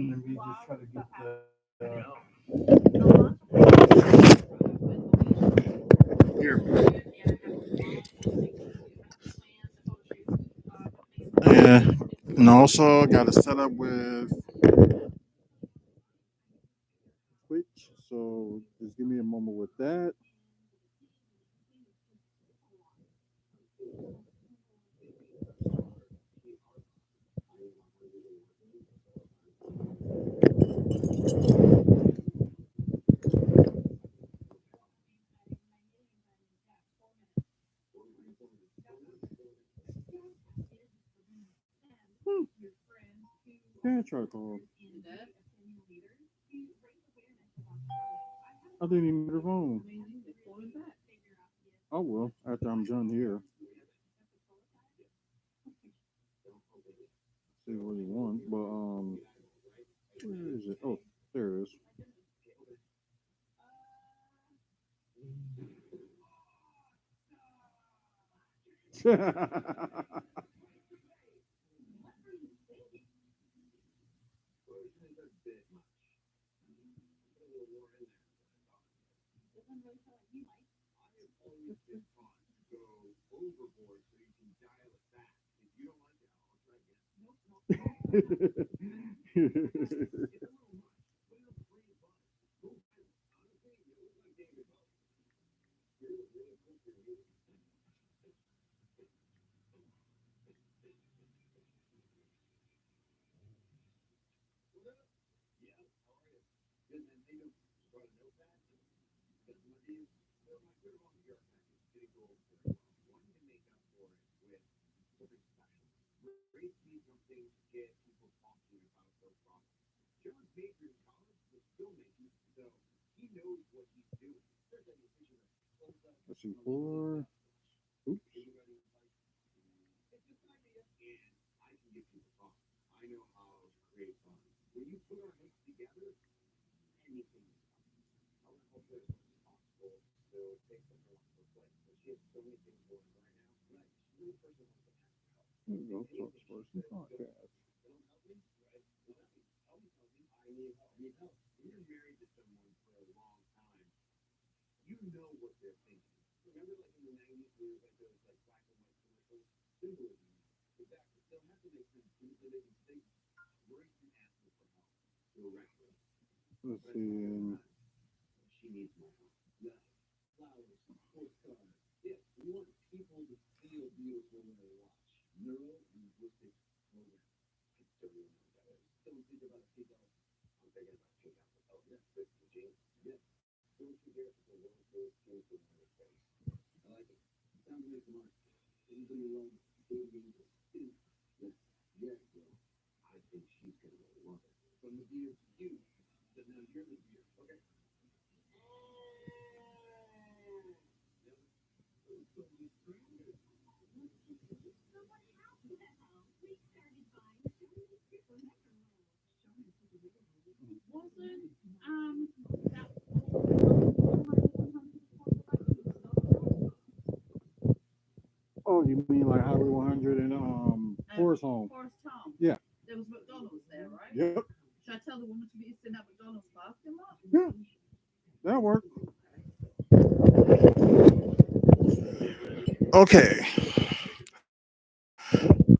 Let me just try to get the. Here. Yeah. And also got it set up with Twitch. So just give me a moment with that. Yeah, try to call. I didn't even get her phone. Oh well, after I'm done here. See what you want. But where is it? Oh, there it is. Let's see, four. Oops. There we go. Talk sports and podcast. Let's see. Oh, you mean like Highway 100 and Forest Home? Yeah. There was McDonald's there, right? Yep. Should I tell the woman to be sitting at McDonald's parking lot? Yeah. That'll work. Okay.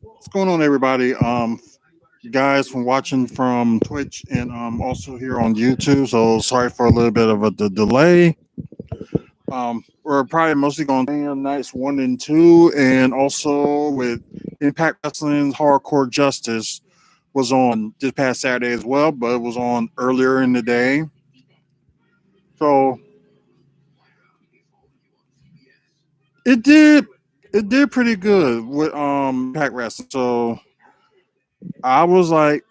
What's going on, everybody? Guys from watching from Twitch and also here on YouTube. So sorry for a little bit of a delay. We're probably mostly going to nights 1 and 2, and also with Impact Wrestling's Hardcore Justice was on this past Saturday as well, but it was on earlier in the day. So it did pretty good with Impact Wrestling. So I was like,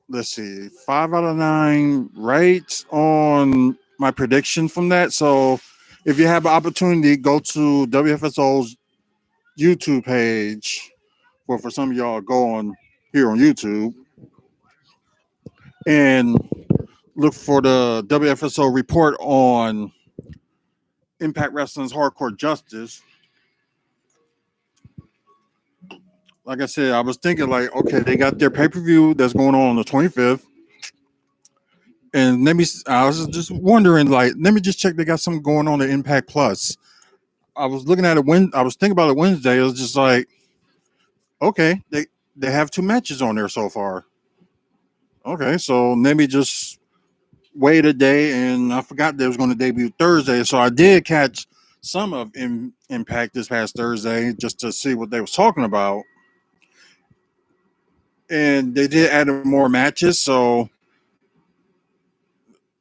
let's see, 5 out of 9 right on my prediction from that. So if you have an opportunity, go to WFSO's YouTube page. Well, for some of y'all, go on here on YouTube and look for the WFSO report on Impact Wrestling's Hardcore Justice. Like I said, I was thinking like, okay, they got their pay-per-view that's going on the 25th. And I was just wondering, like, let me just check. They got something going on at Impact Plus. I was looking at it when I was thinking about it Wednesday. It was just like, okay, they have two matches on there so far. Okay, so let me just wait a day, and I forgot they was going to debut Thursday, so I did catch some of Impact this past Thursday just to see what they was talking about, and they did add more matches, so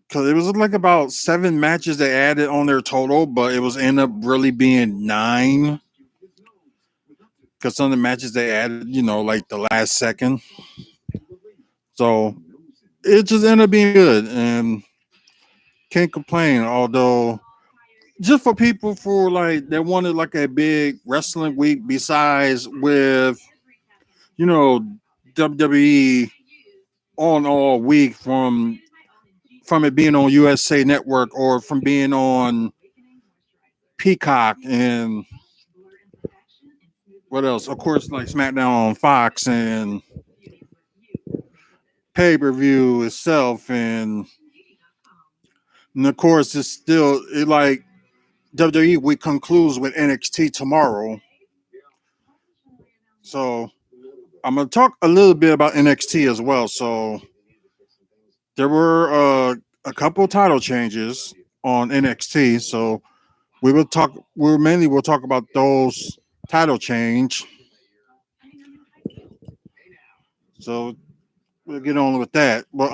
because it was like about 7 matches they added on their total, but it was end up really being 9 because some of the matches they added, like the last second, so it just ended up being good and can't complain. Although just for people for like that wanted like a big wrestling week besides with you know WWE on all week from it being on USA Network or from being on Peacock and what else? Of course, like SmackDown on Fox and pay per view itself, and of course it's still like WWE week concludes with NXT tomorrow, so I'm gonna talk a little bit about NXT as well. So there were a couple title changes on NXT. So we will talk. We'll talk about those title change. So we'll get on with that. But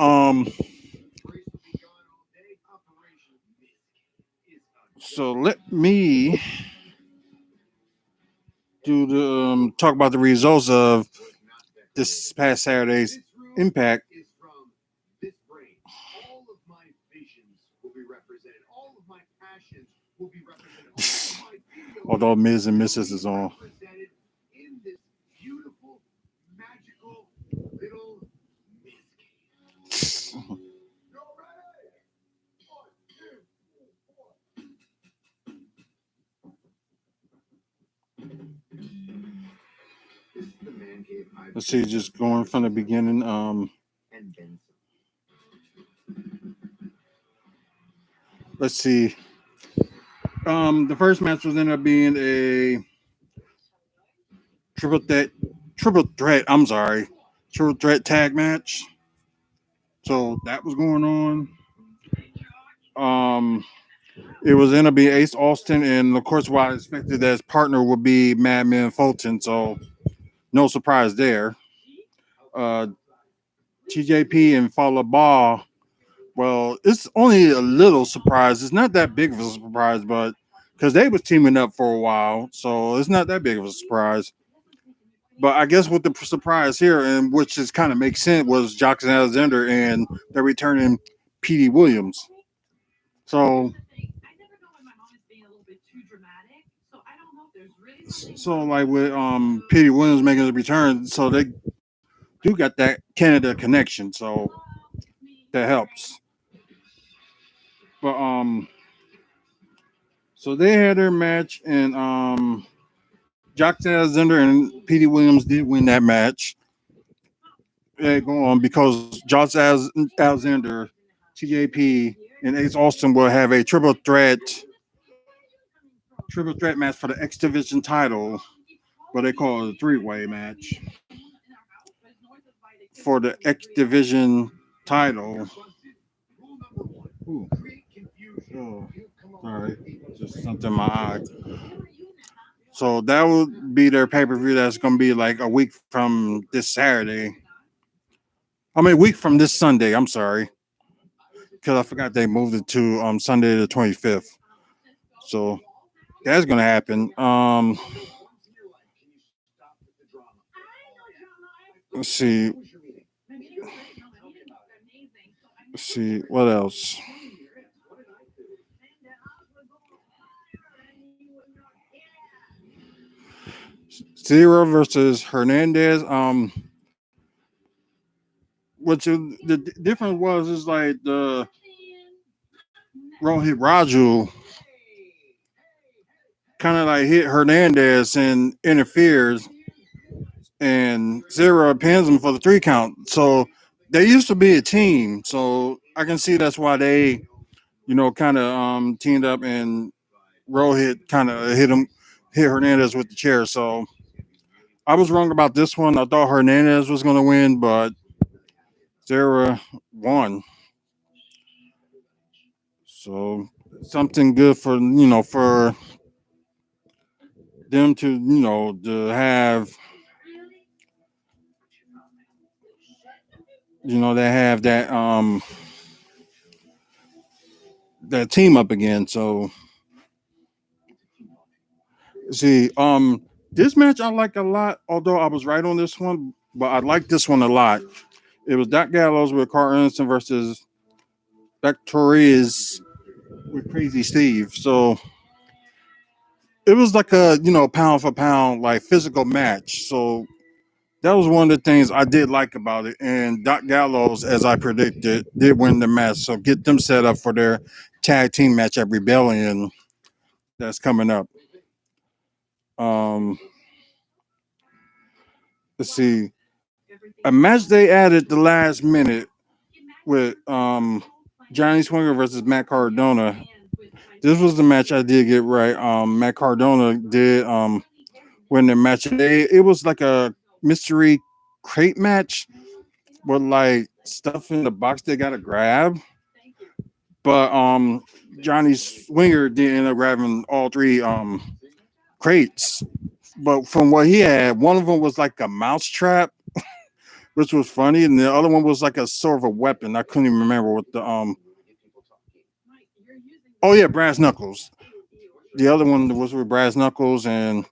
so let me do the talk about the results of this past Saturday's Impact. Although Miz and Mrs. is on. Let's see, just going from the beginning. Let's see. The first match was ended up being a triple threat. I'm sorry, triple threat tag match. So that was going on. It was ended up being Ace Austin, and of course, what I expected that his partner would be Madman Fulton. So no surprise there. Uh, TJP and Fallah Ball. Well, it's only a little surprise. It's not that big of a surprise, but because they was teaming up for a while, so it's not that big of a surprise. But I guess what the surprise here, and which is kind of makes sense, was Jackson Alexander and they're returning Petey Williams. So, like with Petey Williams making a return, so they do got that Canada connection, so that helps. But so they had their match, and Jackson Alexander and Petey Williams did win that match. Yeah, go on because Josh Alexander, TJP, and Ace Austin will have a triple threat match for the X Division title, what they call it a 3-way match for the X Division title. Ooh. Oh, sorry, just something in my eye. So that would be their pay per view. That's going to be like a week from this Saturday. I mean, a week from this Sunday. I'm sorry, because I forgot they moved it to Sunday the 25th. So that's going to happen. Let's see. Let's see what else. Zero versus Hernandez. The difference was is like the Rohit Raju kind of like hit Hernandez and interferes, and Zero pins him for the 3 count. So they used to be a team, so I can see that's why they, kind of teamed up and Rohit kind of hit Hernandez with the chair. So I was wrong about this one. I thought Hernandez was going to win, but Sarah won. So something good for for them to to have they have that team up again. So see, this match I like a lot. Although I was right on this one, but I like this one a lot. It was Doc Gallows with Carl Anderson versus Doc Torres with Crazy Steve. So it was like a pound for pound like physical match. So that was one of the things I did like about it. And Doc Gallows, as I predicted, did win the match. So get them set up for their tag team match at Rebellion that's coming up. Um, let's see, a match they added the last minute with Johnny Swinger versus Matt Cardona. This was the match I did get right. Matt Cardona did win the match. It was like a mystery crate match with like stuff in the box they gotta grab. But Johnny Swinger did end up grabbing all three crates. But from what he had, one of them was like a mouse trap, which was funny, and the other one was like a sort of a weapon. I couldn't even remember what the oh yeah, brass knuckles. The other one was with brass knuckles, and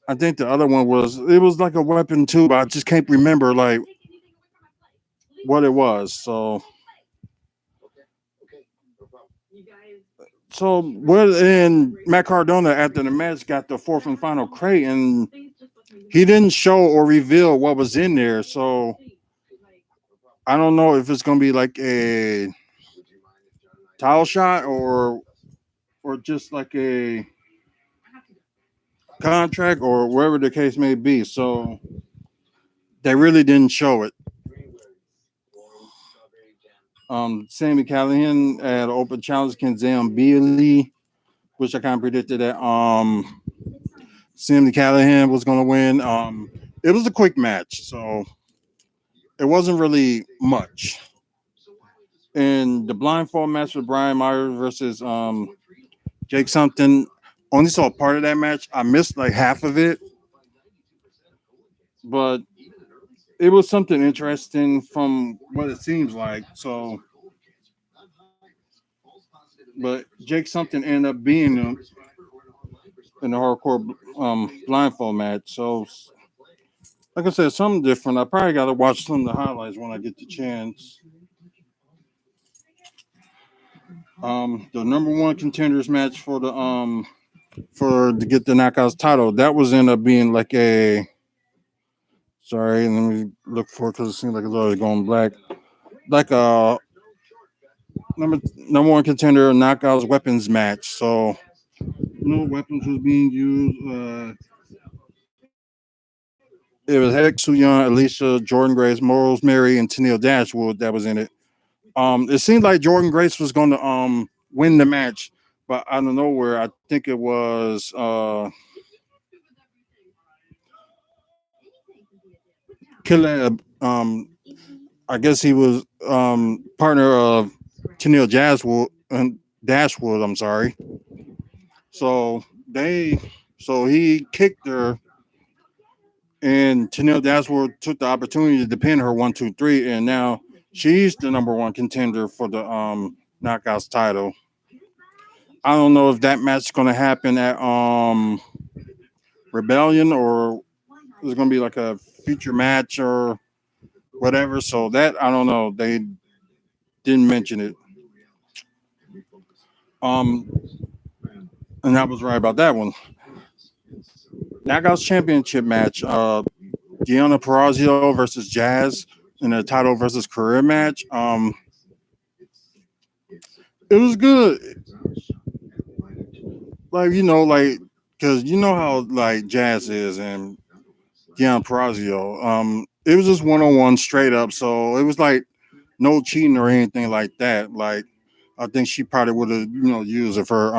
I think the other one was like a weapon too, but I just can't remember like what it was. So what? And Matt Cardona after the match got the fourth and final crate, and he didn't show or reveal what was in there. So I don't know if it's gonna be like a towel shot or just like a contract or wherever the case may be. So they really didn't show it. Sammy Callahan at open challenge against Zam Bailey, which I kind of predicted that Sammy Callahan was going to win. It was a quick match, so it wasn't really much. And the blindfold match with Brian Myers versus Jake something. Only saw part of that match. I missed like half of it, but it was something interesting from what it seems like. So, but Jake something ended up being in the hardcore blindfold match. So, like I said, something different. I probably got to watch some of the highlights when I get the chance. The number one contenders match for the for to get the knockouts title, that was end up being like a sorry, let me look for it because it seems like it's already going black. Like a number one contender knockouts weapons match. So no weapons was being used. It was Heck Soo Young, Alicia, Jordan Grace, Morals, Mary, and Tennille Dashwood that was in it. It seemed like Jordan Grace was going to win the match, but out of nowhere, I think it was Caleb. I guess he was partner of Tennille Dashwood. I'm sorry. So they, so he kicked her, and Tennille Dashwood took the opportunity to pin her 1, 2, 3, and now she's the number one contender for the knockouts title. I don't know if that match is going to happen at Rebellion or it's going to be like a future match or whatever. So that I don't know. They didn't mention it. Um, and I was right about that one. Knockouts Championship match. Deonna Purrazzo versus Jazz in a title versus career match. It was good. Like because you know how like Jazz is and Deonna Purrazzo. it was just 1-on-1 straight up. So it was like no cheating or anything like that. Like I think she probably would have used it for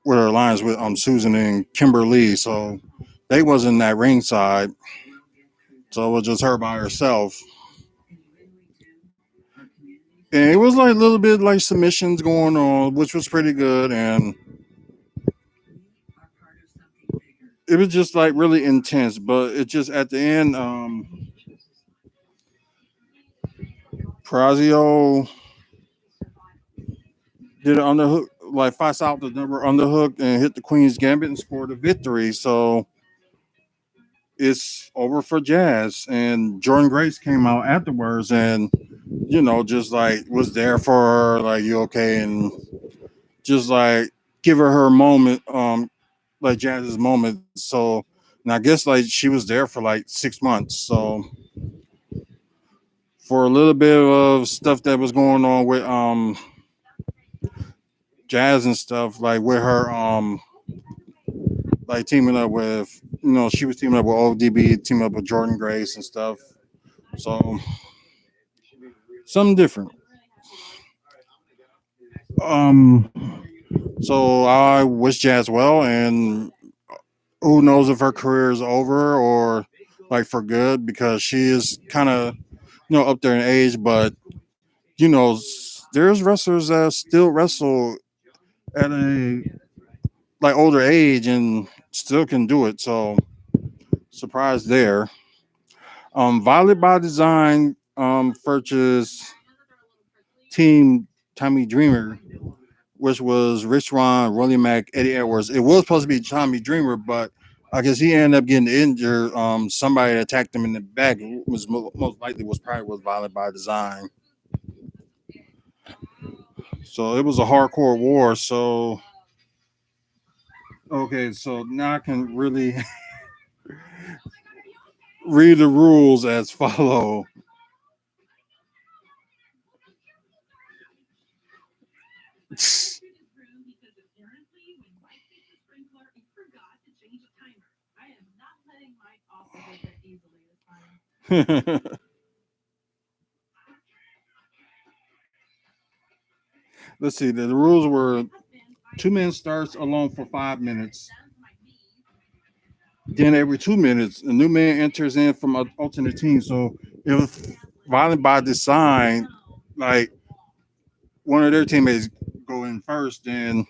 with her alliance with Susan and Kimberly. So they wasn't that ringside. So it was just her by herself. And it was like a little bit like submissions going on, which was pretty good. And it was just like really intense. But it just at the end, Prazio did an underhook, like 5 out the number underhook and hit the Queen's Gambit and scored a victory. So it's over for Jazz. And Jordan Grace came out afterwards and, just like was there for her, like, you okay? And just like give her moment, like Jazz's moment. So, and I guess like she was there for like 6 months. So, for a little bit of stuff that was going on with Jazz and stuff, like with her like teaming up with, she was teaming up with ODB, teaming up with Jordan Grace and stuff. So, something different. Um, so I wish Jazz well, and who knows if her career is over or like for good because she is kind of up there in age, but there's wrestlers that still wrestle at a like older age and still can do it. So surprised there. Violet by Design purchased Team Tommy Dreamer, which was Rich Ron, Willie Mack, Eddie Edwards. It was supposed to be Tommy Dreamer, but I guess he ended up getting injured. Somebody attacked him in the back. It was most likely was Violet by Design. So it was a hardcore war. So okay, so now I can really read the rules as follow. Let's see. The rules were 2 men starts alone for 5 minutes. Then every 2 minutes, a new man enters in from an alternate team. So if Violent by Design, like one of their teammates go in first, then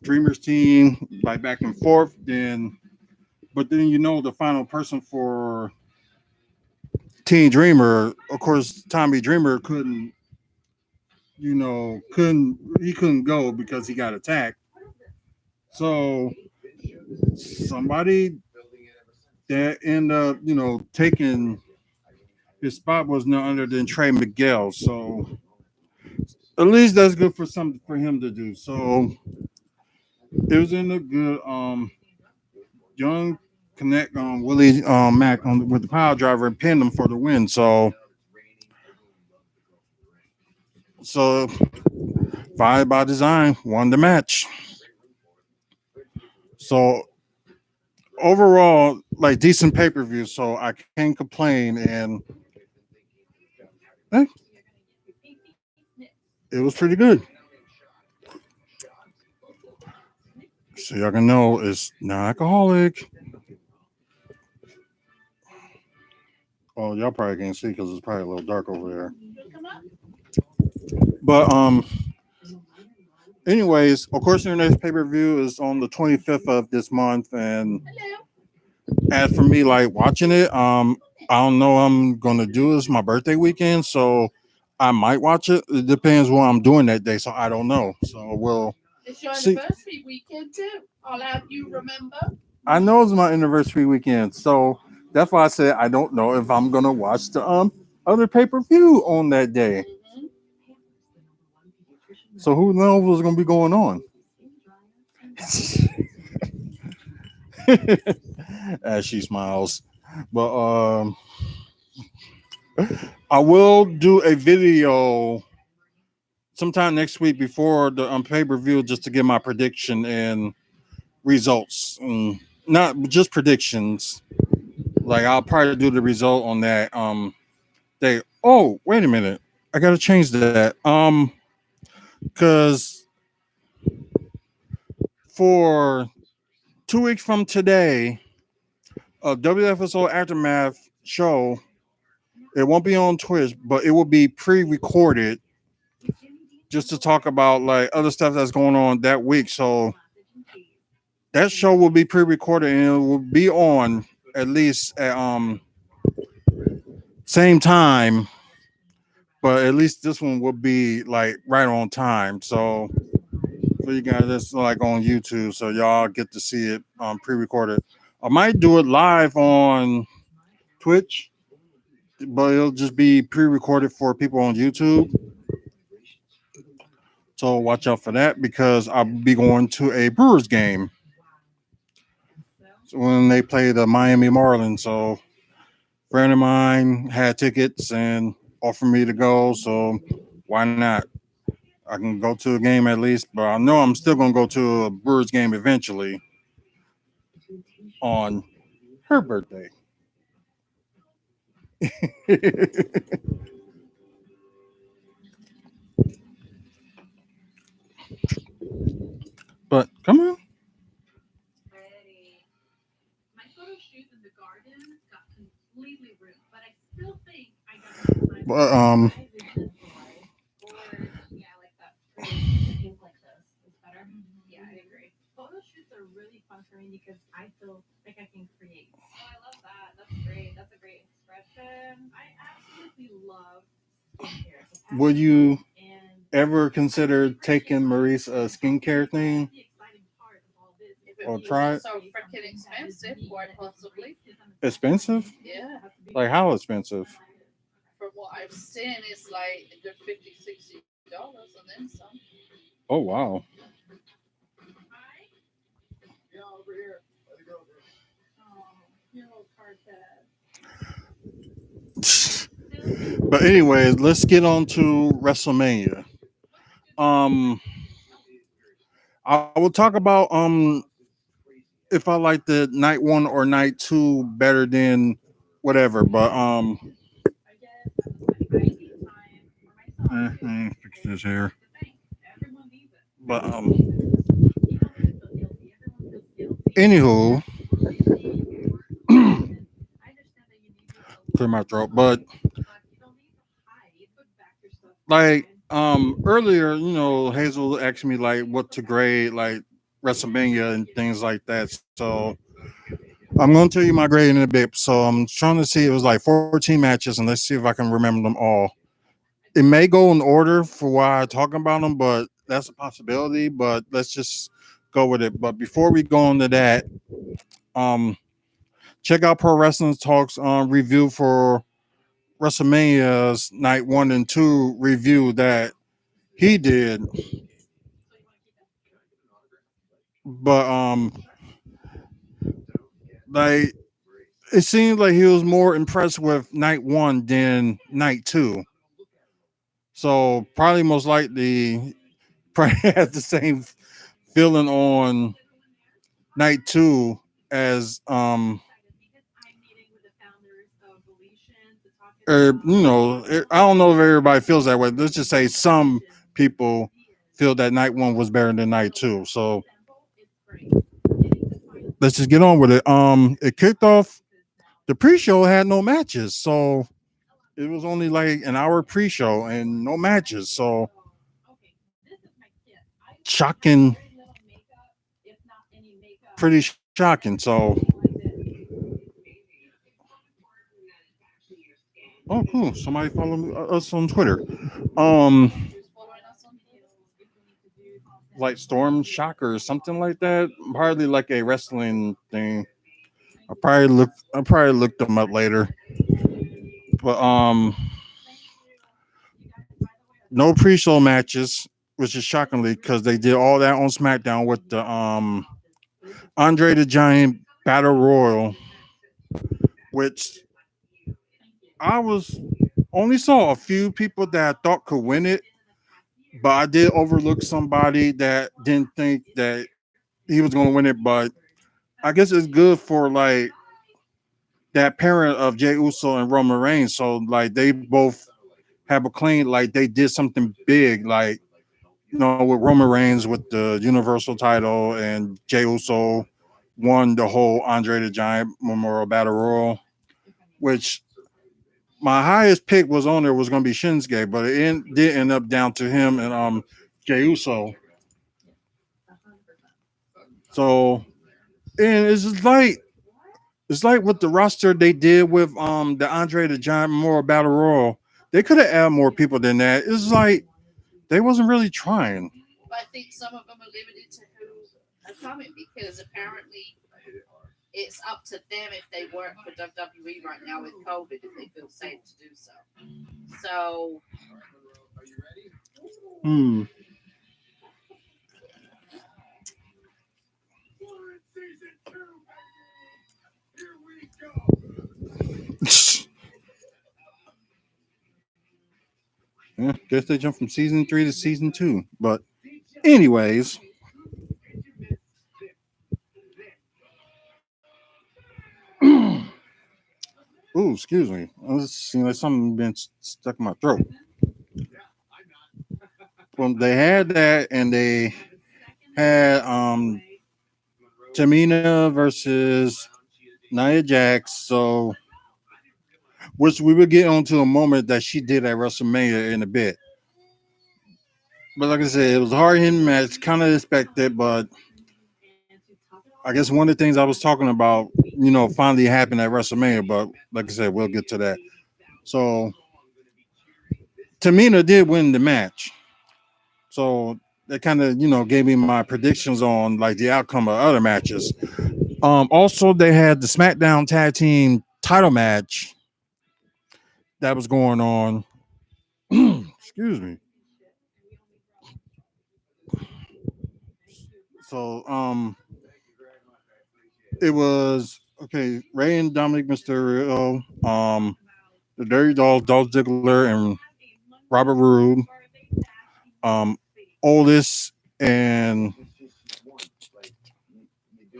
Dreamer's team like back and forth, then but then the final person for Team Dreamer, of course, Tommy Dreamer couldn't go because he got attacked. So somebody that ended up, taking his spot was none other than Trey Miguel. So at least that's good for something for him to do. So it was in a good young connect on Willie Mack with the power driver and pinned him for the win. So Fire by Design won the match. So overall, like decent pay per view. So I can't complain, and eh, it was pretty good. So y'all can know it's non-alcoholic. Oh, y'all probably can't see because it's probably a little dark over there. But anyways, of course, your next pay per view is on the 25th of this month, and as for me, like watching it, I don't know what I'm gonna do. It's my birthday weekend, so I might watch it. It depends what I'm doing that day, so I don't know. So we'll It's your see. anniversary weekend too. I'll have you remember. I know it's my anniversary weekend, so that's why I said I don't know if I'm gonna watch the other pay per view on that day. Mm-hmm. So who knows what's gonna be going on? As she smiles, but I will do a video sometime next week before the pay per view just to give my prediction and results, and not just predictions. Like I'll probably do the result on that day. Oh, wait a minute. I gotta change that. Cause for 2 weeks from today, a WFSO Aftermath show, it won't be on Twitch, but it will be pre-recorded just to talk about like other stuff that's going on that week. So that show will be pre-recorded and it will be on at least at same time, but at least this one will be like right on time. So for you guys that's like on YouTube, so y'all get to see it pre-recorded. I might do it live on Twitch, but it'll just be pre-recorded for people on YouTube. So watch out for that because I'll be going to a Brewers game when they play the Miami Marlins. So a friend of mine had tickets and offered me to go. So why not? I can go to a game at least, but I know I'm still gonna go to a Brewers game eventually on her birthday. But come on. But would you ever consider taking Maurice a skincare thing or try it? So freaking expensive, quite possibly. Expensive? Yeah. Like how expensive? From what I've seen, it's like a good $50, $60 and then some. Oh wow. But anyways, let's get on to WrestleMania. Um, I will talk about if I like the night one or night two better than whatever. But fix this here. But anywho, clear my throat. But like earlier, Hazel asked me like what to grade like WrestleMania and things like that. So I'm gonna tell you my grade in a bit. So I'm trying to see, it was like 14 matches, and let's see if I can remember them all. It may go in order for why I talk about them, but that's a possibility. But let's just go with it. But before we go into that, um, check out Pro Wrestling Talks review for WrestleMania's night one and two review that he did. But like it seems like he was more impressed with night one than night two. So probably most likely probably had the same feeling on night two as I don't know if everybody feels that way. Let's just say some people feel that night one was better than night two. So let's just get on with it. It kicked off. The pre-show had no matches, so it was only like an hour pre-show and no matches. So shocking, pretty shocking. So, oh, cool. Somebody follow us on Twitter. Um, like Storm Shocker or something like that. Hardly like a wrestling thing. I probably looked them up later. But no pre-show matches, which is shockingly because they did all that on SmackDown with the Andre the Giant Battle Royal, which I was only saw a few people that I thought could win it, but I did overlook somebody that didn't think that he was going to win it. But I guess it's good for like that parent of Jey Uso and Roman Reigns. So like they both have a claim like they did something big, like with Roman Reigns with the Universal title and Jey Uso won the whole Andre the Giant Memorial Battle Royal, which my highest pick was on there was going to be Shinsuke, but did end up down to him and Jey Uso. So and it's like with the roster they did with the Andre the Giant Memorial Battle Royal. They could have added more people than that. It's like they wasn't really trying. But I think some of them are limited to who are coming because apparently it's up to them if they work for WWE right now with COVID if they feel safe to do so. So Hmm. Yeah, guess they jumped from season 3 to season 2. But anyways, ooh, excuse me. I was seeing like something been stuck in my throat. Well, they had that, and they had Tamina versus Nia Jax. So, which we will get onto a moment that she did at WrestleMania in a bit. But like I said, it was a hard hitting match, kind of expected. But I guess one of the things I was talking about, finally happened at WrestleMania. But like I said, we'll get to that. So Tamina did win the match. So that kind of gave me my predictions on like the outcome of other matches. Also, they had the SmackDown Tag Team Title match that was going on. Excuse me. So it was okay. Ray and Dominic Mysterio, the Dirty Dolls, Dolph Ziggler, and Robert Roode, um, Oldest, and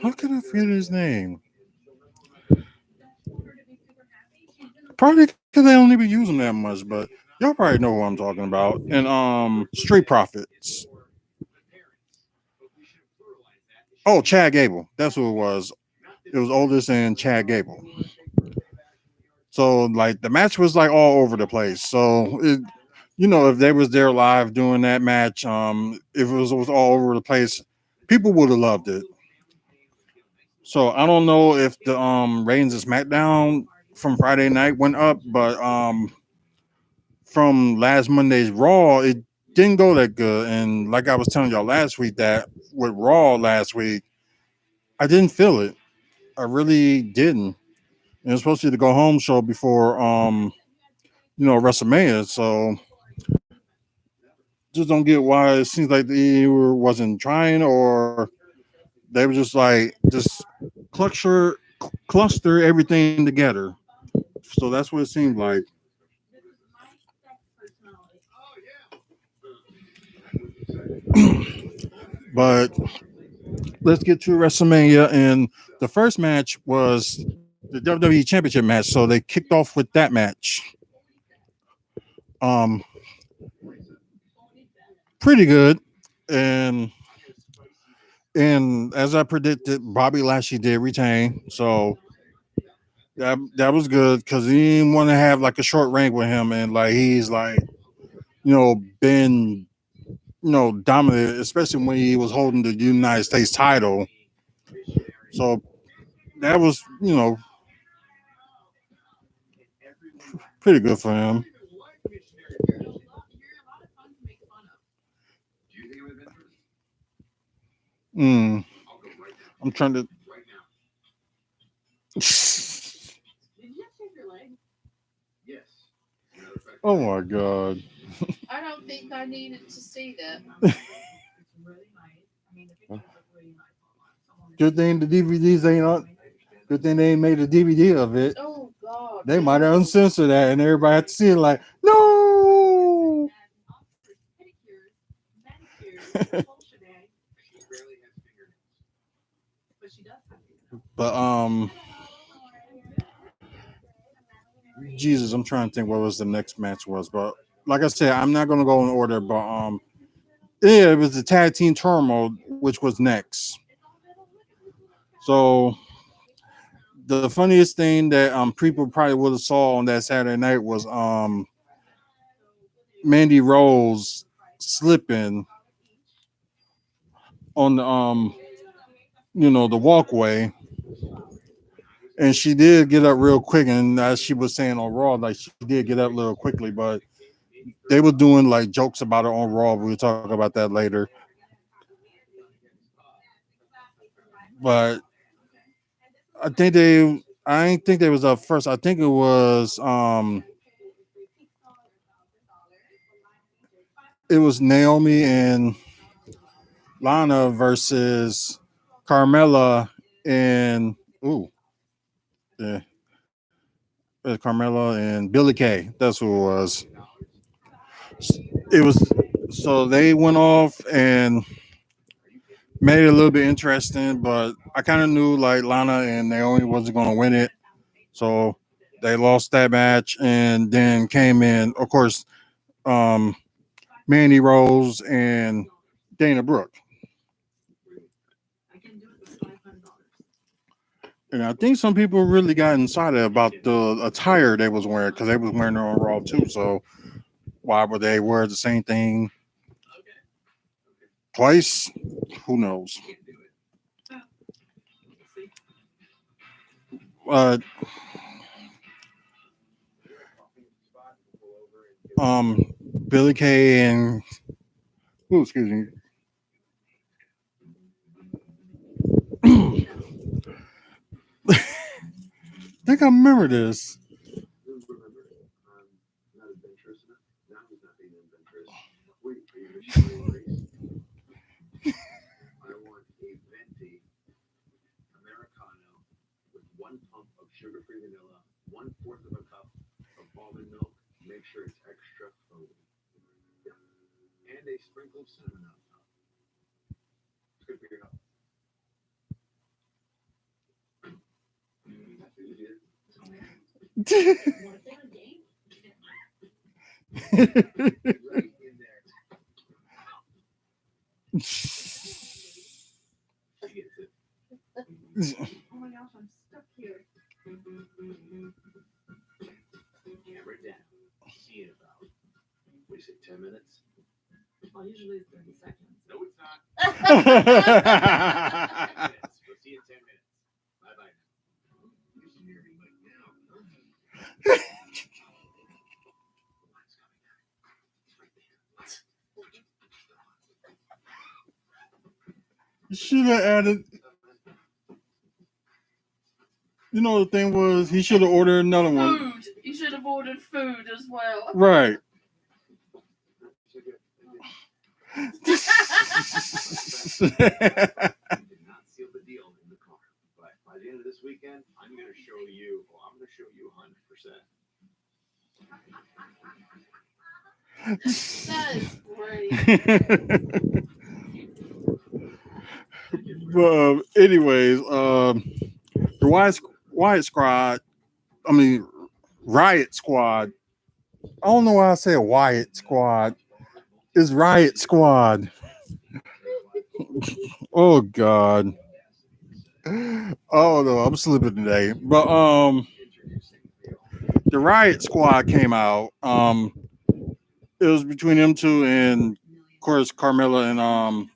how could I forget his name? Probably because they don't even use them that much, but y'all probably know who I'm talking about. And Street Profits. Oh, Chad Gable. That's who it was. It was Oldest and Chad Gable. So like the match was like all over the place. So if they was there live doing that match, if it was all over the place, people would have loved it. So I don't know if the ratings of SmackDown from Friday night went up, but from last Monday's Raw, it didn't go that good. And like I was telling y'all last week, that with Raw last week, I didn't feel it. I really didn't. And it's supposed to be the go home show before WrestleMania. So just don't get why it seems like they wasn't trying, or they were just like just cluster everything together. So that's what it seemed like. But let's get to WrestleMania, and the first match was the WWE Championship match. So they kicked off with that match. Um, Pretty good, and as I predicted, Bobby Lashley did retain. So that was good because he didn't want to have like a short reign with him, and like he's like been dominant, especially when he was holding the United States title. So that was pretty good for him. Mm, I'm trying to. Oh my god! I don't think I needed to see that. Good thing the DVDs ain't on. Good thing they ain't made a DVD of it. Oh God. They might have uncensored that, and everybody had to see it. Like, no. But Jesus, I'm trying to think what was the next match was, but like I said, I'm not gonna go in order, but yeah, it was the tag team turmoil, which was next. So the funniest thing that people probably would have saw on that Saturday night was Mandy Rose slipping on the the walkway, and she did get up real quick. And as she was saying on Raw, like she did get up a little quickly, but they were doing like jokes about it on Raw. We'll talk about that later. But I didn't think they was up first. I think it was Naomi and Lana versus Carmela and ooh yeah, Carmela and Billy Kay. That's who it was. It was so they went off and made it a little bit interesting, but I kind of knew like Lana and Naomi wasn't going to win it, so they lost that match and then came in. Of course, um, Mandy Rose and Dana Brooke. And I think some people really got excited about the attire they was wearing because they was wearing their own Raw too. So why would they wear the same thing twice? Who knows? Uh, Billy Kay and excuse me. I think I remember this. Should have added. The thing was he should have ordered another one. Food. You should have ordered food as well. Right. That is great. But anyways, the Wyatt Squad. I mean, Riot Squad. I don't know why I say Wyatt Squad. It's Riot Squad. Oh God. Oh no, I'm slipping today. But the Riot Squad came out. It was between them two and of course Carmilla and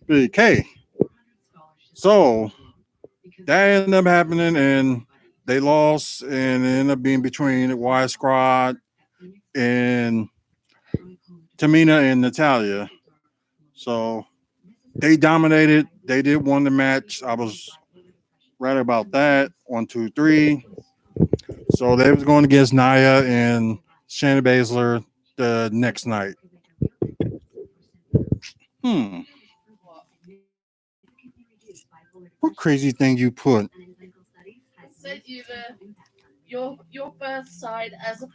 Billy Kay. So that ended up happening and they lost and it ended up being between the Y Squad and Tamina and Natalia. So they dominated. They did won the match. I was right about that. 1, 2, 3. So they was going against Nia and Shayna Baszler the next night. Hmm. What crazy thing you put? I sent you your birth side as a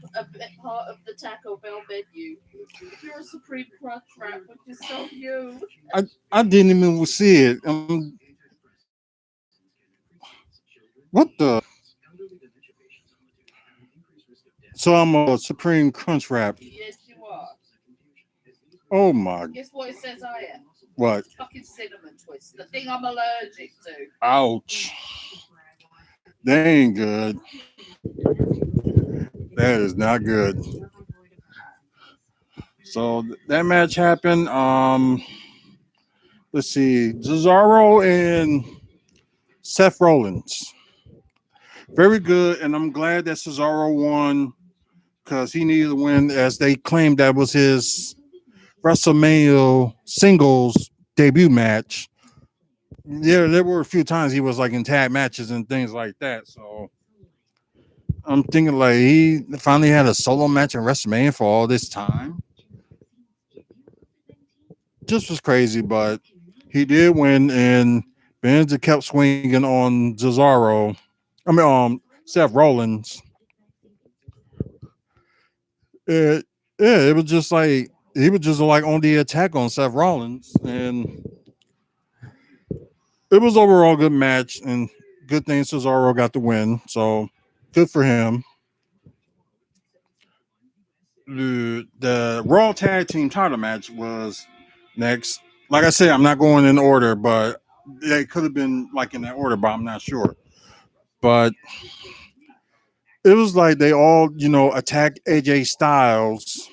part of the Taco Bell menu. You're a supreme crunch wrap, which is so you. I didn't even see it. What the? So I'm a Supreme Crunch Wrap. Yes, you are. Oh my. Guess what it says I am? What? Fucking cinnamon twist. The thing I'm allergic to. Ouch. That ain't good. That is not good. So that match happened. Let's see. Cesaro and Seth Rollins. Very good, and I'm glad that Cesaro won because he needed to win, as they claimed that was his WrestleMania singles debut match. Yeah, there were a few times he was like in tag matches and things like that. So I'm thinking like he finally had a solo match in WrestleMania for all this time. Just was crazy, but he did win, and Benz kept swinging on Cesaro. Seth Rollins. It, yeah, it was just like he was just like on the attack on Seth Rollins, and it was overall a good match, and good thing Cesaro got the win. So good for him. The Raw Tag Team Title match was next. Like I said, I'm not going in order, but they could have been like in that order, but I'm not sure. But it was like they all, attacked AJ Styles,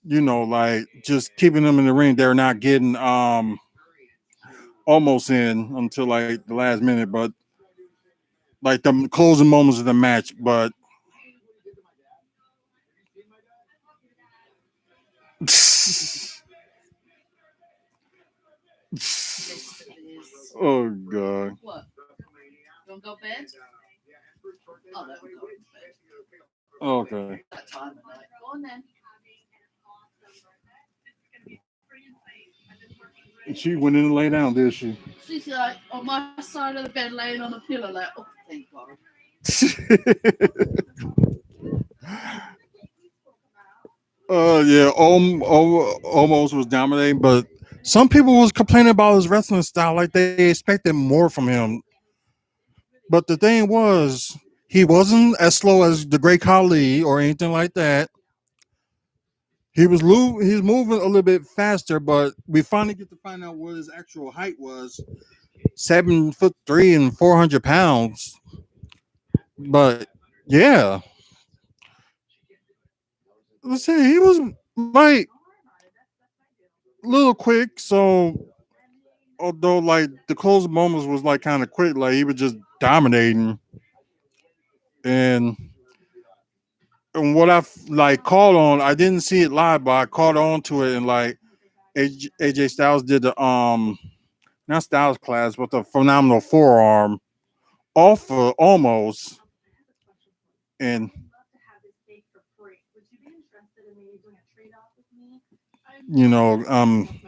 like just keeping them in the ring. They're not getting almost in until like the last minute, but like the closing moments of the match. But oh god. What? You want to go bed? Oh, no, we're going to bed. Okay. That time of night. Go on then. She went in and lay down, did she? She's like on my side of the bed, laying on a pillow, like, oh, thank God. Yeah, almost was dominating, but some people was complaining about his wrestling style, like they expected more from him. But the thing was, he wasn't as slow as the Great Khali or anything like that. He was moving a little bit faster, but we finally get to find out what his actual height was: 7'3" and 400 pounds. But yeah, let's say he was like a little quick. So although like the closing moments was like kind of quick, like he was just dominating. And what I like called on, I didn't see it live, but I caught on to it, and like AJ Styles did the not Styles class, but the phenomenal forearm off of almost, and you know um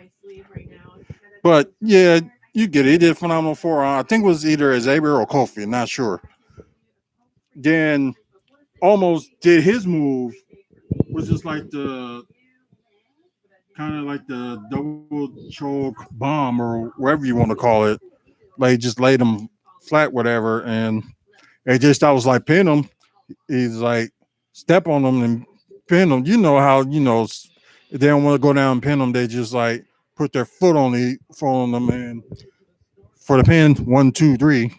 but yeah, you get it. He did phenomenal forearm. I think it was either Xavier or Kofi, not sure. Then almost did his move, was just like the kind of like the double choke bomb or whatever you want to call it. Like just laid him flat, whatever, and AJ Styles was like pin him. He's like step on him and pin him. You know how if they don't want to go down and pin them, they just like put their foot on them, and for the pin, 1, 2, 3.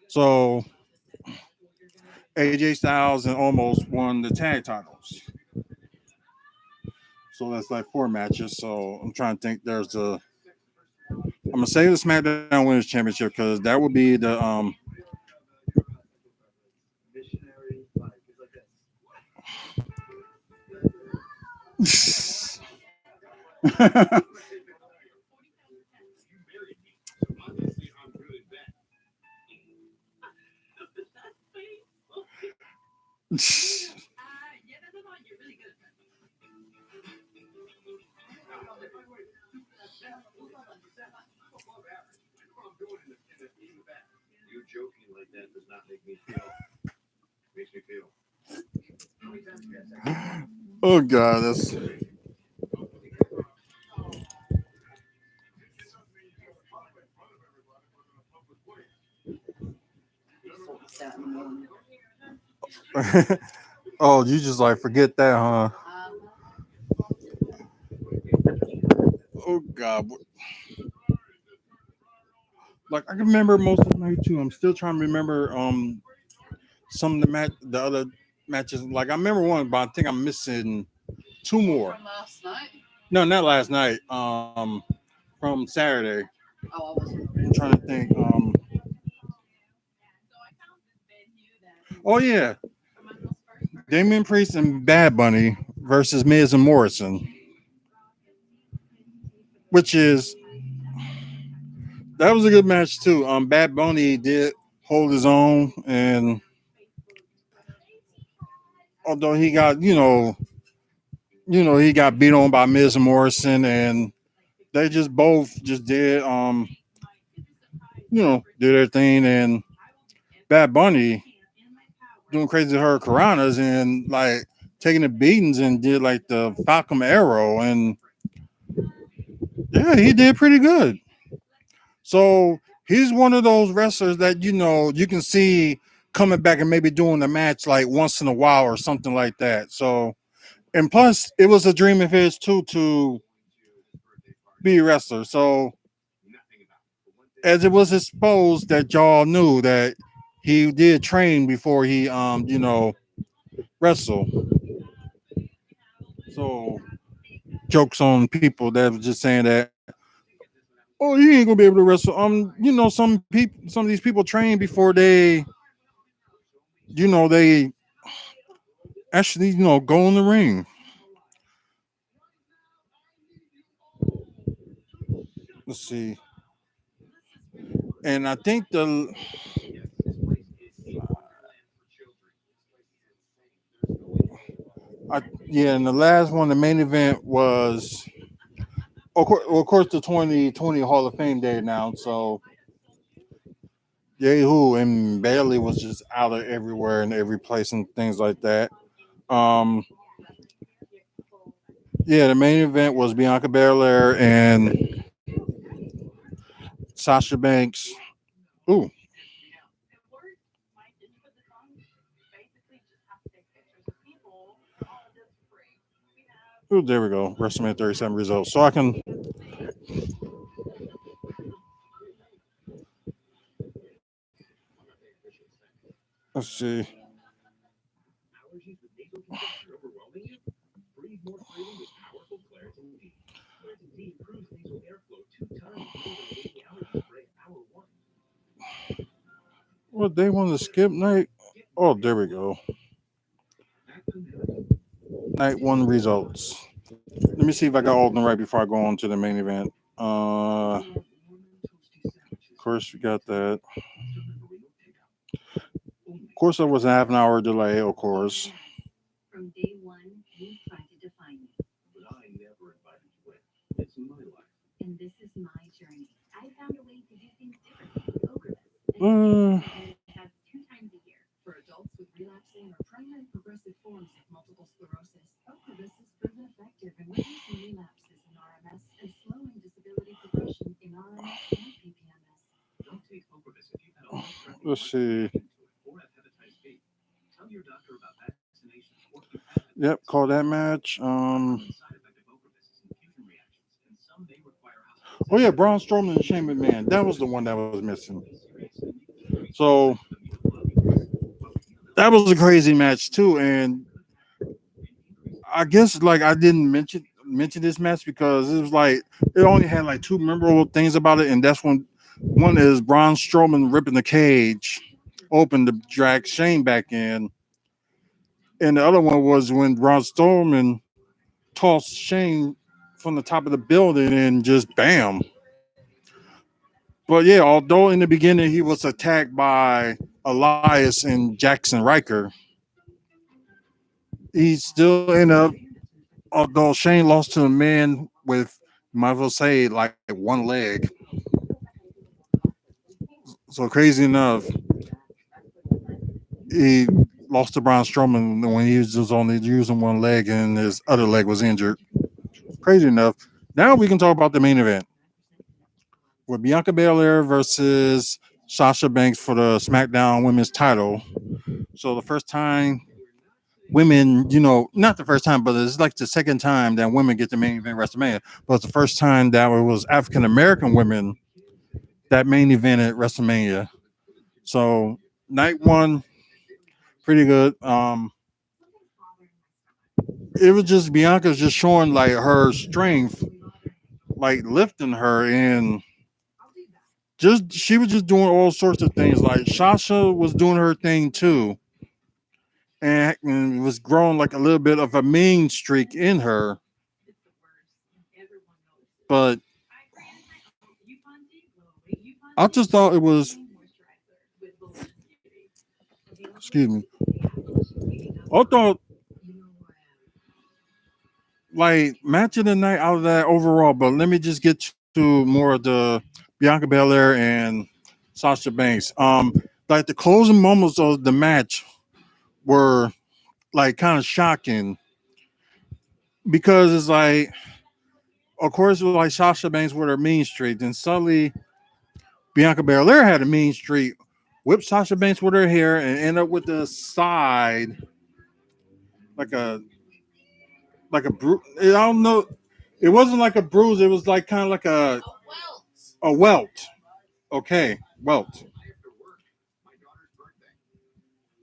So AJ Styles and almost won the tag titles. So that's like 4 matches. So I'm trying to think. I'm gonna say the SmackDown Women's Championship because that would be the oh god, that's out in the morning. Oh, you just like forget that, huh? Oh God, like I can remember most of the night too. I'm still trying to remember some of the other matches. Like I remember one, but I think I'm missing two more. From last night? No, not last night. From Saturday. Oh, I wasn't. I'm trying to think. Oh yeah, Damian Priest and Bad Bunny versus Miz and Morrison, which is that was a good match too. Bad Bunny did hold his own, and although he got he got beat on by Miz and Morrison, and they just both just did did their thing, and Bad Bunny doing crazy hurricanranas and like taking the beatings and did like the Falcon Arrow, and yeah, he did pretty good. So he's one of those wrestlers that you can see coming back and maybe doing a match like once in a while or something like that. So and plus it was a dream of his too to be a wrestler. So as it was exposed that y'all knew that he did train before he wrestle. So jokes on people that was just saying that, oh, you ain't gonna be able to wrestle. Some of these people train before they actually go in the ring. Let's see. And I think and the last one, the main event was, of course, the 2020 Hall of Fame day now. So Yehu and Bailey was just out of everywhere and every place and things like that. Um, yeah, the main event was Bianca Belair and Sasha Banks. Ooh, ooh, there we go. WrestleMania 37 results. So I can. Let's see. What they want to skip night? Oh, there we go. Night one results. Let me see if I got all of them right before I go on to the main event. Of course, we got that. Of course, there was a half an hour delay. Of course. Uh, let's see. Yep, call that match. Oh yeah, Braun Strowman and Shane McMahon. That was the one that was missing. So that was a crazy match too, and I guess like I didn't mention this match because it was like it only had like two memorable things about it, and that's one is Braun Strowman ripping the cage open to drag Shane back in, and the other one was when Braun Strowman tossed Shane from the top of the building and just bam. But yeah, although in the beginning he was attacked by Elias and Jackson Riker, he still ended up, although Shane lost to a man with, might as well say, like one leg. So crazy enough, he lost to Braun Strowman when he was just only using one leg and his other leg was injured. Crazy enough. Now we can talk about the main event with Bianca Belair versus Sasha Banks for the SmackDown Women's title. So the first time women, not the first time, but it's like the second time that women get the main event WrestleMania. But it's the first time that it was African American women that main event at WrestleMania. So night one, pretty good. It was just Bianca's just showing like her strength, like lifting her, and just she was just doing all sorts of things. Like Sasha was doing her thing too, and was growing like a little bit of a mean streak in her. But I just thought it was, excuse me, I thought like match of the night out of that overall. But let me just get to more of the Bianca Belair and Sasha Banks. Like the closing moments of the match were like kind of shocking because it's like, of course, it was like Sasha Banks with her mean streak, then suddenly Bianca Belair had a mean streak, whipped Sasha Banks with her hair, and ended up with the side like a bruise. I don't know. It wasn't like a bruise. It was like kind of like a welt. Okay, welt,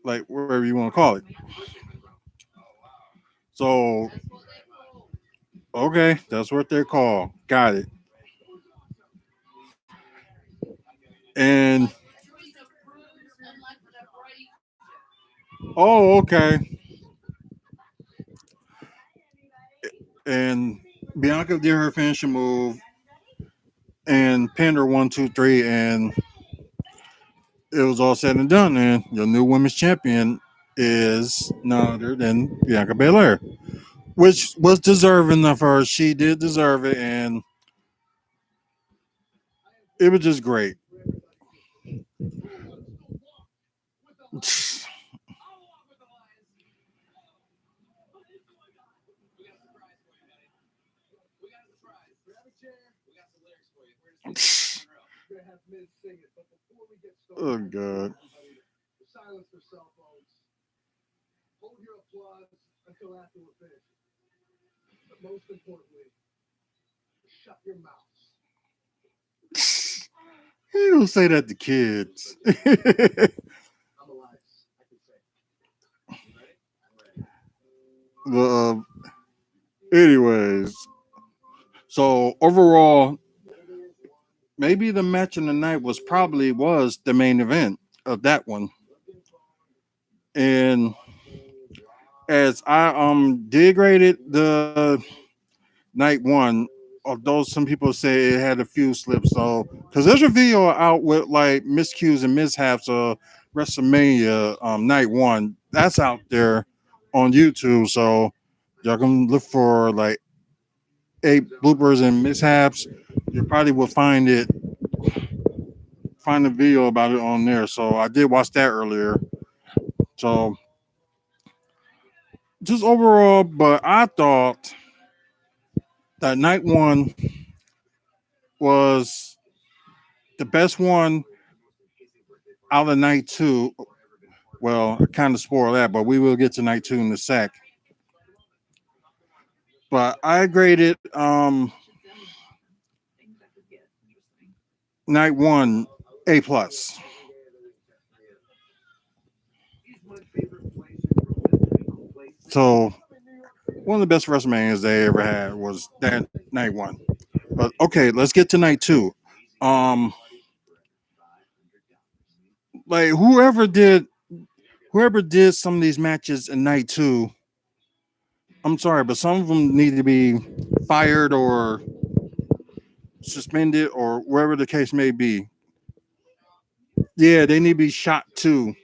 like whatever you want to call it. So okay, that's what they're called. Got it. And oh, okay. And Bianca did her finishing move and pinned her 1, 2, 3, and it was all said and done. And your new women's champion is none other than Bianca Belair, which was deserving of her. She did deserve it, and it was just great. Oh god. You don't say that to kids. uh, anyways, so overall, maybe the match of the night was the main event of that one. And as I did grade it, the night one, although some people say it had a few slips, so because there's a video out with like miscues and mishaps of WrestleMania night one, that's out there on YouTube, so y'all can look for like 8 bloopers and mishaps. You probably will find a video about it on there. So I did watch that earlier. So just overall, but I thought that night one was the best one out of night two. Well, I kind of spoiled that, but we will get to night two in a sec. But I graded night one A+. So one of the best WrestleManias they ever had was that night one. But okay, let's get to night two. Um, like whoever did some of these matches in night two, I'm sorry, but some of them need to be fired or suspended or wherever the case may be. Yeah, they need to be shot too.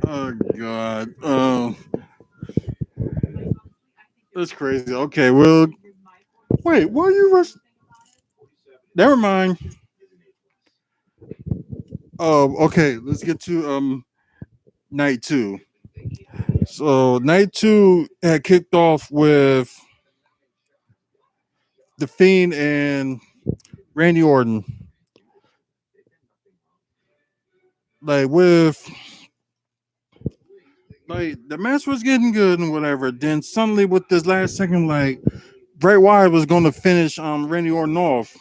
Oh God. That's crazy. Okay, well, wait. What are you? Never mind. Okay. Let's get to night two. So night two had kicked off with the Fiend and Randy Orton. Like with like the match was getting good and whatever. Then suddenly with this last second, like Bray Wyatt was going to finish Randy Orton off.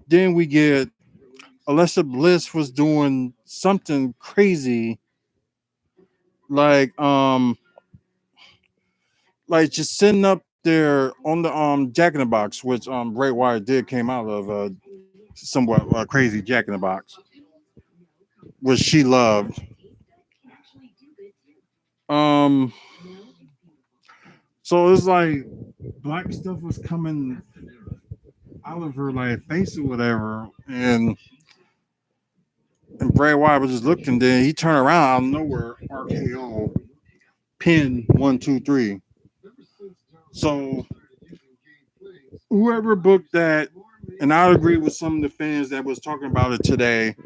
Then we get Alexa Bliss was doing something crazy, like like just sitting up there on the Jack in the Box, which Bray Wyatt did came out of somewhat crazy Jack in the Box, which she loved. Um, so it's like black stuff was coming out of her like face or whatever, and Bray Wyatt was just looking. Then he turned around out of nowhere, RKO, pin 1, 2, 3. So whoever booked that, and I agree with some of the fans that was talking about it today,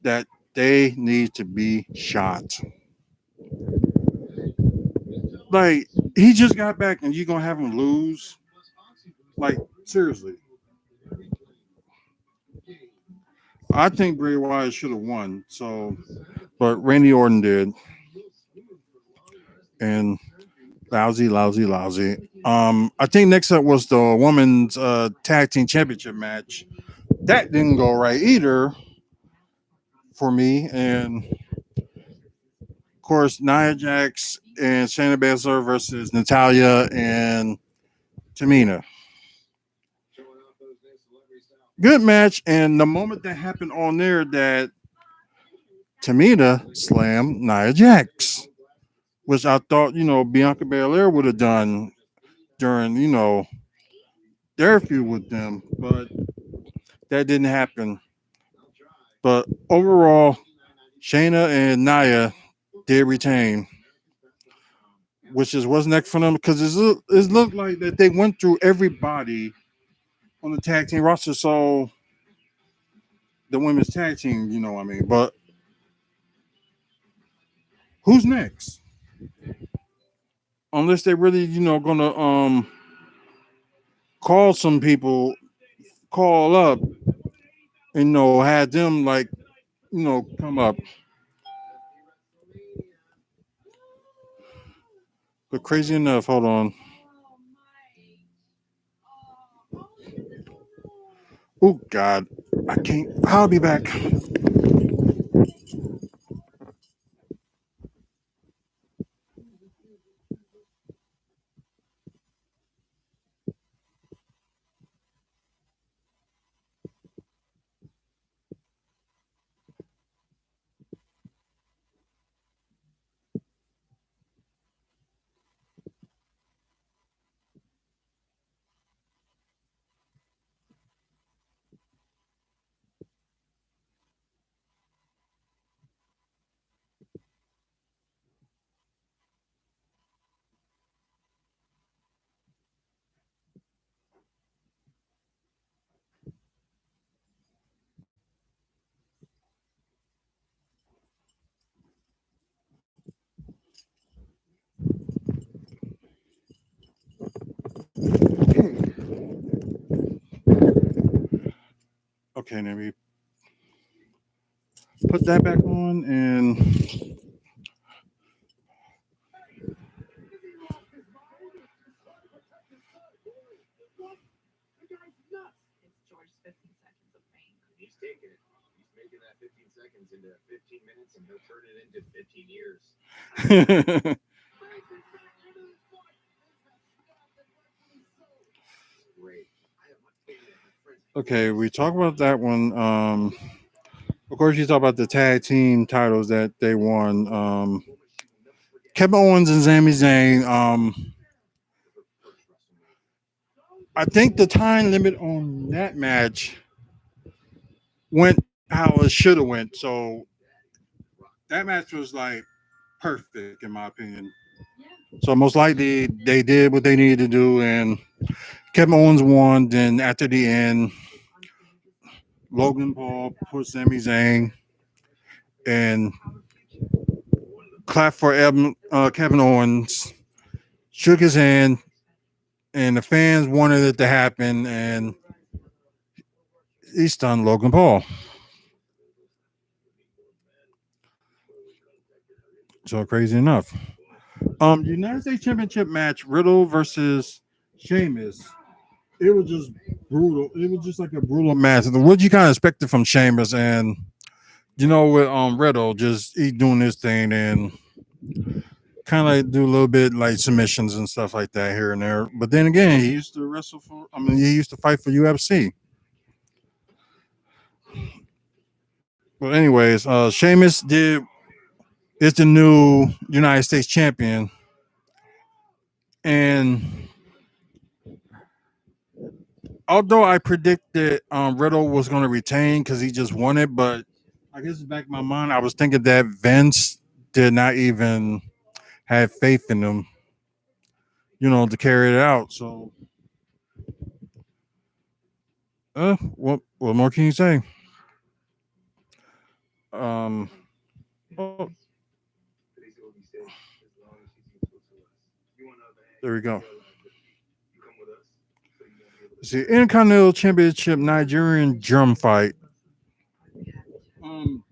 that they need to be shot. Like he just got back, and you gonna have him lose? Like seriously? I think Bray Wyatt should have won. So, but Randy Orton did, and lousy, lousy, lousy. I think next up was the women's tag team championship match. That didn't go right either for me, and of course Nia Jax and Shayna Baszler versus Natalia and Tamina. Good match, and the moment that happened on there that Tamina slammed Nia Jax, which I thought Bianca Belair would have done during their feud with them, but that didn't happen. But overall, Shayna and Nia did retain, which is what's next for them because it looked like that they went through everybody on the tag team roster. So the women's tag team, you know what I mean. But who's next? Unless they really, gonna call some people, call up, and had them like, come up. But crazy enough, hold on. Oh God, I can't. I'll be back. Okay, let me put that back on and Okay, we talk about that one. Of course, you talk about the tag team titles that they won. Kevin Owens and Sami Zayn. I think the time limit on that match went how it should have went. So that match was like perfect in my opinion. So most likely they did what they needed to do, and Kevin Owens won. Then after the end, Logan Paul put Sami Zayn and clapped for Kevin Owens, shook his hand, and the fans wanted it to happen, and he stunned Logan Paul. So crazy enough. United States Championship match, Riddle versus Sheamus. It was just brutal. It was just like a brutal match. What you kind of expected from Sheamus, and with Riddle, just he doing his thing and kind of like do a little bit like submissions and stuff like that here and there. But then again, he used to wrestle for. I mean, he used to fight for UFC. But anyways, Sheamus did is the new United States champion, and although I predicted Riddle was going to retain because he just won it, but I guess in the back of my mind, I was thinking that Vince did not even have faith in him, to carry it out. So, what more can you say? Um, oh, there we go. See, Intercontinental Championship Nigerian drum fight. Um,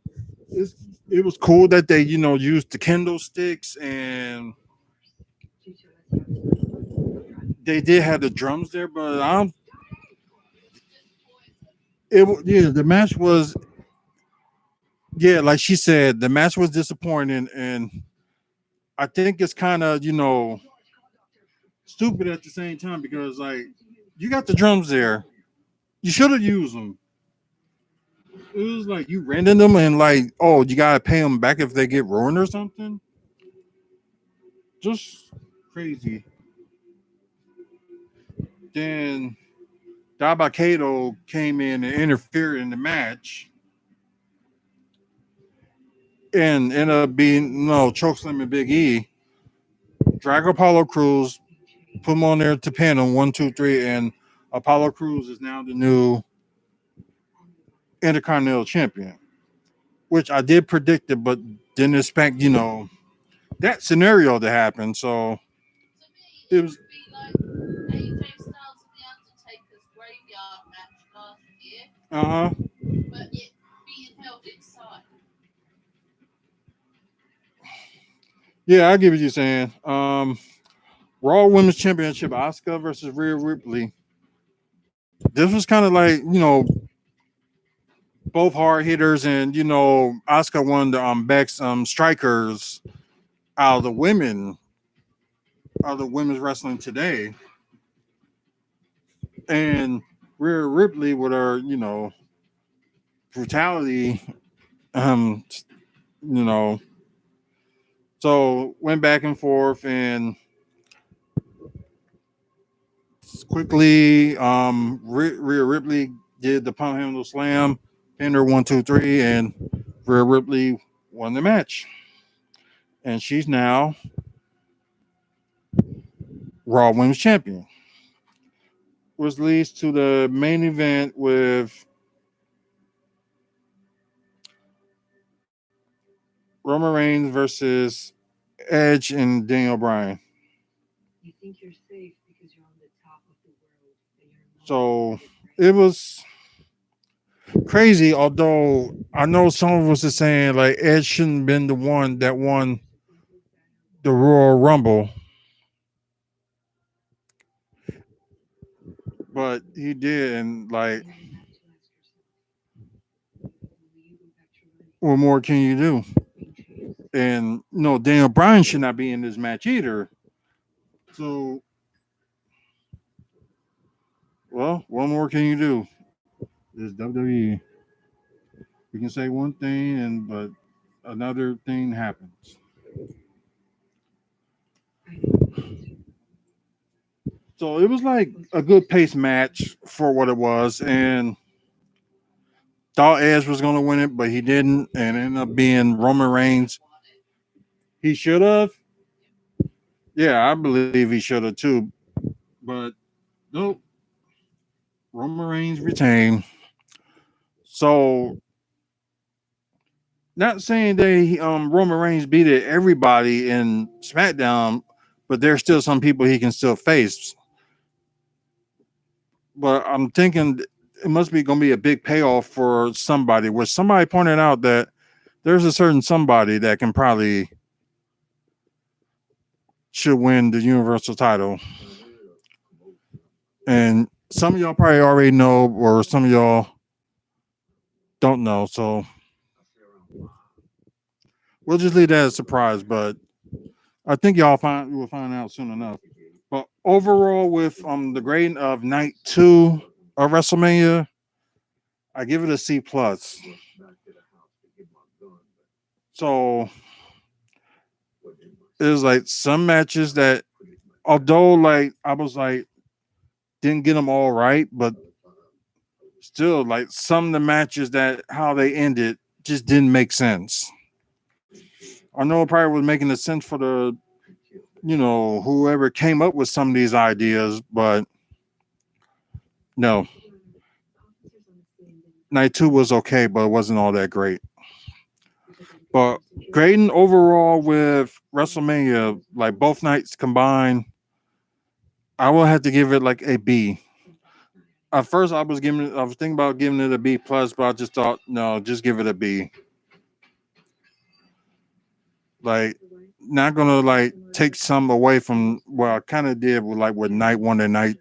it's, it was cool that they, used the kendo sticks, and they did have the drums there, but I don't. Yeah, the match was, yeah, like she said, the match was disappointing, and I think it's kind of, stupid at the same time because like you got the drums there, you should have used them. It was like you renting them and like, oh, you gotta pay them back if they get ruined or something. Just crazy. Then Dabakato came in and interfered in the match and ended up being no chokeslam and Big E. Drag Apollo Cruz, put him on there to pin him 1, 2, 3, and Apollo Cruz is now the new Intercontinental Champion, which I did predict it, but didn't expect that scenario to happen. So To me, it it was would be like AJ Styles and The Undertaker's graveyard match last year, uh huh. but it being held inside. Yeah, I get what you're saying. Raw Women's Championship, Asuka versus Rhea Ripley. This was kind of like both hard hitters, and Asuka won the best strikers out of the women out of the women's wrestling today, and Rhea Ripley with her brutality, um, you know, so went back and forth and quickly. Rhea Ripley did the pump handle slam, pinned her 1, 2, 3, and Rhea Ripley won the match, and she's now Raw Women's Champion. Was leads to the main event with Roman Reigns versus Edge and Daniel Bryan. So it was crazy. Although I know some of us are saying like Edge shouldn't have been the one that won the Royal Rumble, but he did, and like What more can you do? And no, Daniel Bryan should not be in this match either. So, well, what more can you do? It's WWE. You can say one thing, but another thing happens. So it was like a good pace match for what it was, and thought Edge was going to win it, but he didn't, and it ended up being Roman Reigns. He should have. Yeah, I believe he should have too, but nope. Roman Reigns retained. So, not saying that Roman Reigns beat everybody in SmackDown, but there's still some people he can still face. But I'm thinking it must be going to be a big payoff for somebody. Where somebody pointed out that there's a certain somebody that can probably should win the Universal title, and some of y'all probably already know, or some of y'all don't know. So we'll just leave that as a surprise. But I think you will find out soon enough. But overall, with the grading of night 2 of WrestleMania, I give it a C plus. So there's like some matches that, although like I was like didn't get them all right, but still like some of the matches that how they ended just didn't make sense. I know it probably was making the sense for the whoever came up with some of these ideas, but no, night 2 was okay, but it wasn't all that great. But grading overall with WrestleMania, like both nights combined, I will have to give it like a B. At first, I was thinking about giving it a B plus, but I just thought, no, just give it a B. Like, not gonna like take some away from what I kind of did with like with night 1 and night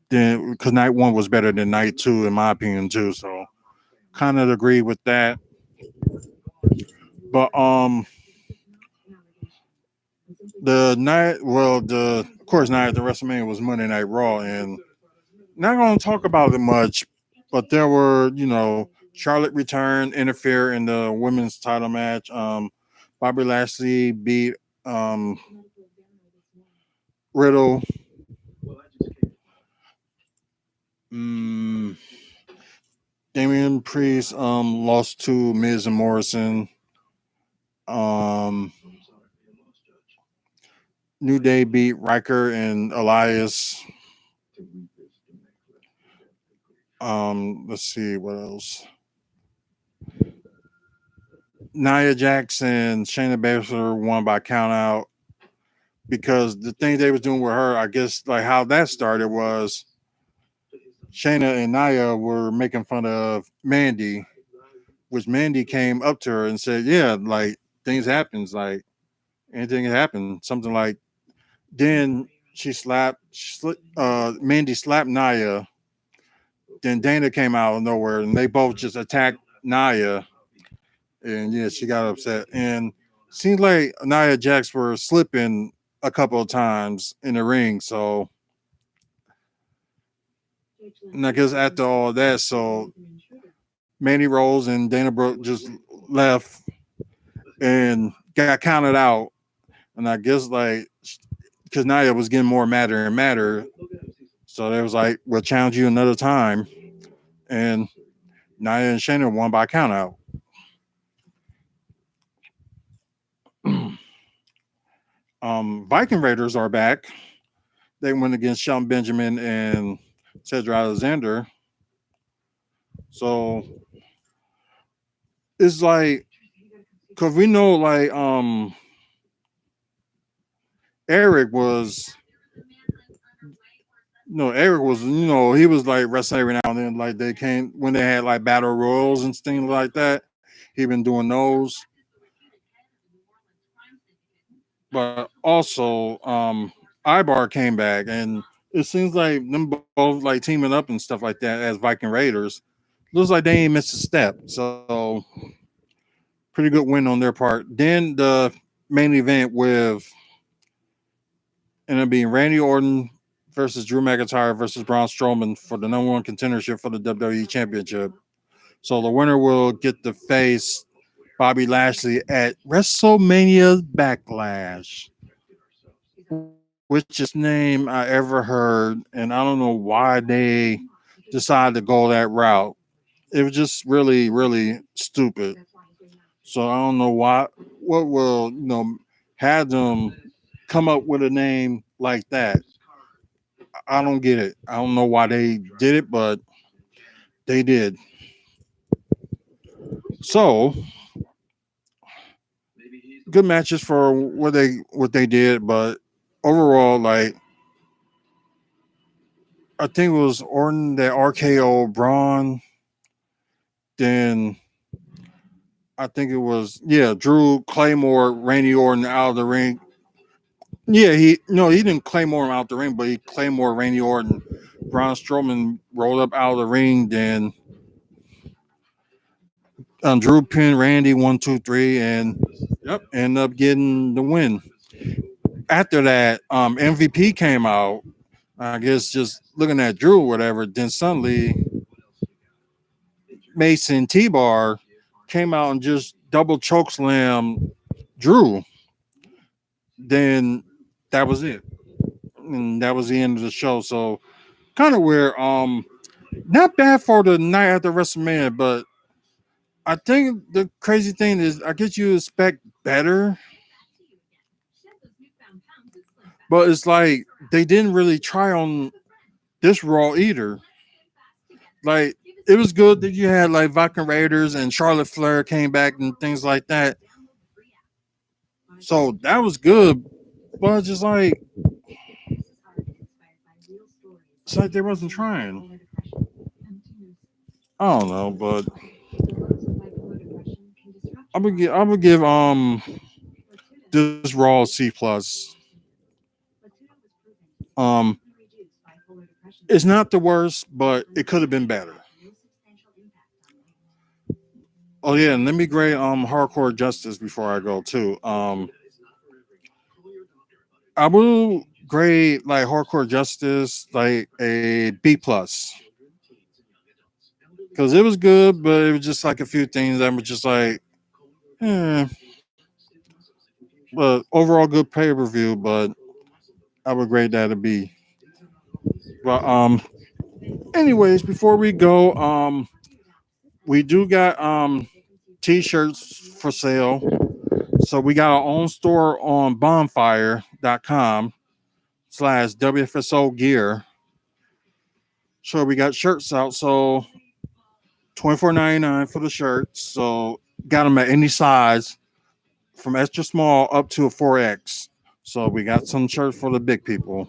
then, because night 1 was better than night 2 in my opinion too. So, kind of agree with that. But the night, well, the of course night the WrestleMania was Monday Night Raw, and not going to talk about it much, but there were, Charlotte returned, interfere in the women's title match. Bobby Lashley beat um, Riddle. Mm, Damian Priest lost to Miz and Morrison. Um, New Day beat Riker and Elias. Let's see what else. Nia Jax and Shayna Baszler won by count out because the thing they was doing with her, I guess, like how that started was Shayna and Nia were making fun of Mandy, which Mandy came up to her and said, "Yeah, like things happens, like anything can happen." Something like then Mandy slapped Nia. Then Dana came out of nowhere and they both just attacked Nia, and yeah, she got upset. And seems like Nia Jax were slipping a couple of times in the ring. So, and I guess after all that, so Mandy Rose and Dana Brooke just left and got counted out. And I guess like because Nia was getting more madder and madder, so they was like, "We'll challenge you another time." And Nia and Shayna won by count out. Viking Raiders are back. They went against Shelton Benjamin and Cedric Alexander. So it's like, cause we know like Eric was no Eric was he was like wrestling every now and then, like they came when they had like battle royals and things like that. He been doing those, but also Ibar came back, and it seems like them both like teaming up and stuff like that as Viking Raiders. Looks like they ain't missed a step. So pretty good win on their part. Then the main event with ended up being Randy Orton versus Drew McIntyre versus Braun Strowman for the number one contendership for the WWE Championship. So the winner will get to face Bobby Lashley at WrestleMania Backlash, which is the name I ever heard, and I don't know why they decided to go that route. It was just really, really stupid. So I don't know what will have them come up with a name like that. I don't get it. I don't know why they did it, but they did. So good matches for what they did, but overall, like I think it was Orton that RKO Braun. Then I think it was Drew Claymore, Randy Orton out of the ring. Yeah, he didn't Claymore him out the ring, but he Claymore Randy Orton. Braun Strowman rolled up out of the ring. Then Drew pinned Randy 1, 2, 3, and ended up getting the win. After that, MVP came out. I guess just looking at Drew or whatever. Then suddenly Mason T-Bar came out and just double chokeslam Drew. Then that was it, and that was the end of the show. So kind of weird. Not bad for the night after WrestleMania, but I think the crazy thing is I guess you expect better, but it's like they didn't really try on this Raw either. Like it was good that you had like Viking Raiders and Charlotte Flair came back and things like that. So that was good, but just like it's like they wasn't trying. I don't know, but I would give this Raw a C plus. Um, it's not the worst, but it could have been better. Oh yeah, and let me grade Hardcore Justice before I go too. I will grade like Hardcore Justice like a B plus because it was good, but it was just like a few things that were just like, eh. But overall good pay per view. But I would grade that a B. But anyways, before we go, we do got t-shirts for sale. So we got our own store on bonfire.com/WFSO gear. So we got shirts out. So $24.99 for the shirts. So got them at any size from extra small up to a 4X. So we got some shirts for the big people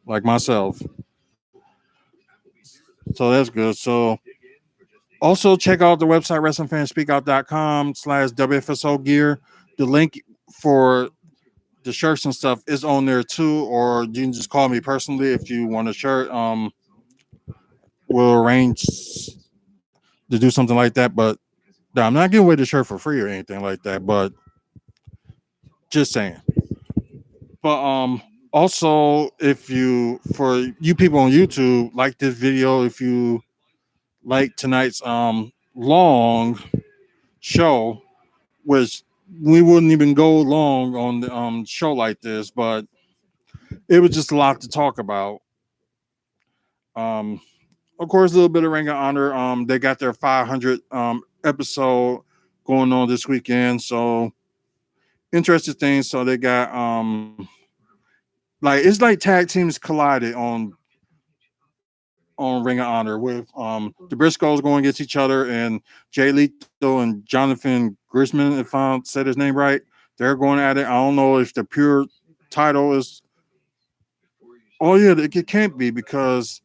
like myself. So that's good. So also check out the website wrestlingfanspeakout.com/WFSO gear. The link for the shirts and stuff is on there too, or you can just call me personally if you want a shirt. We'll arrange to do something like that, but no, I'm not giving away the shirt for free or anything like that, but just saying. But also if you for you people on YouTube like this video, if you like tonight's long show, which we wouldn't even go long on the show like this, but it was just a lot to talk about. Um, of course, a little bit of Ring of Honor. They got their 500 episode going on this weekend, so interesting things. So they got like it's like tag teams collided on Ring of Honor with the Briscoes going against each other and Jay Lethal and Jonathan Grisman, if I said his name right. They're going at it. I don't know if the pure title is. Oh yeah, it can't be because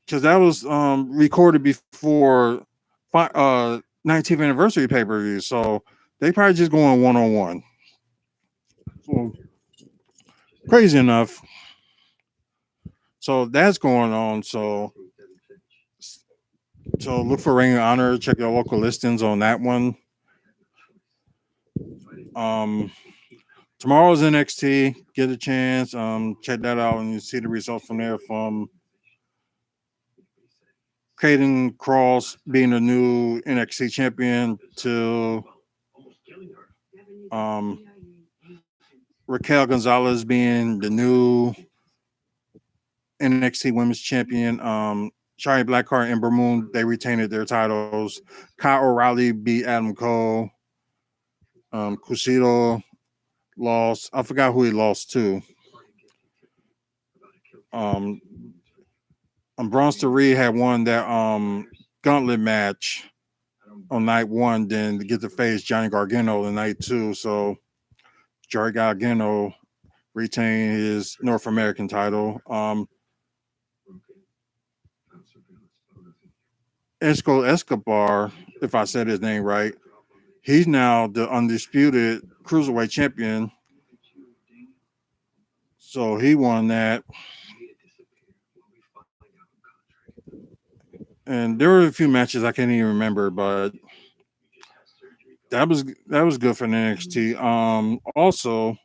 that was recorded before 19th anniversary pay per view. So they probably just going 1-on-1. So crazy enough. So that's going on. So So look for Ring of Honor. Check your local listings on that one. Um, Tomorrow's NXT. Get a chance. Check that out and you see the results from there from Caden Cross being the new NXT champion to um, Raquel Gonzalez being the new NXT Women's Champion. Shari Blackheart and Ember Moon, they retained their titles. Kyle O'Reilly beat Adam Cole. Kushida lost. I forgot who he lost to. Um, Bronson Reed had won that gauntlet match on night one, then to get to face Johnny Gargano on night two. So Johnny Gargano retained his North American title. Escobar, if I said his name right, he's now the undisputed cruiserweight champion. So he won that. And there were a few matches I can't even remember, but that was good for the NXT. Also,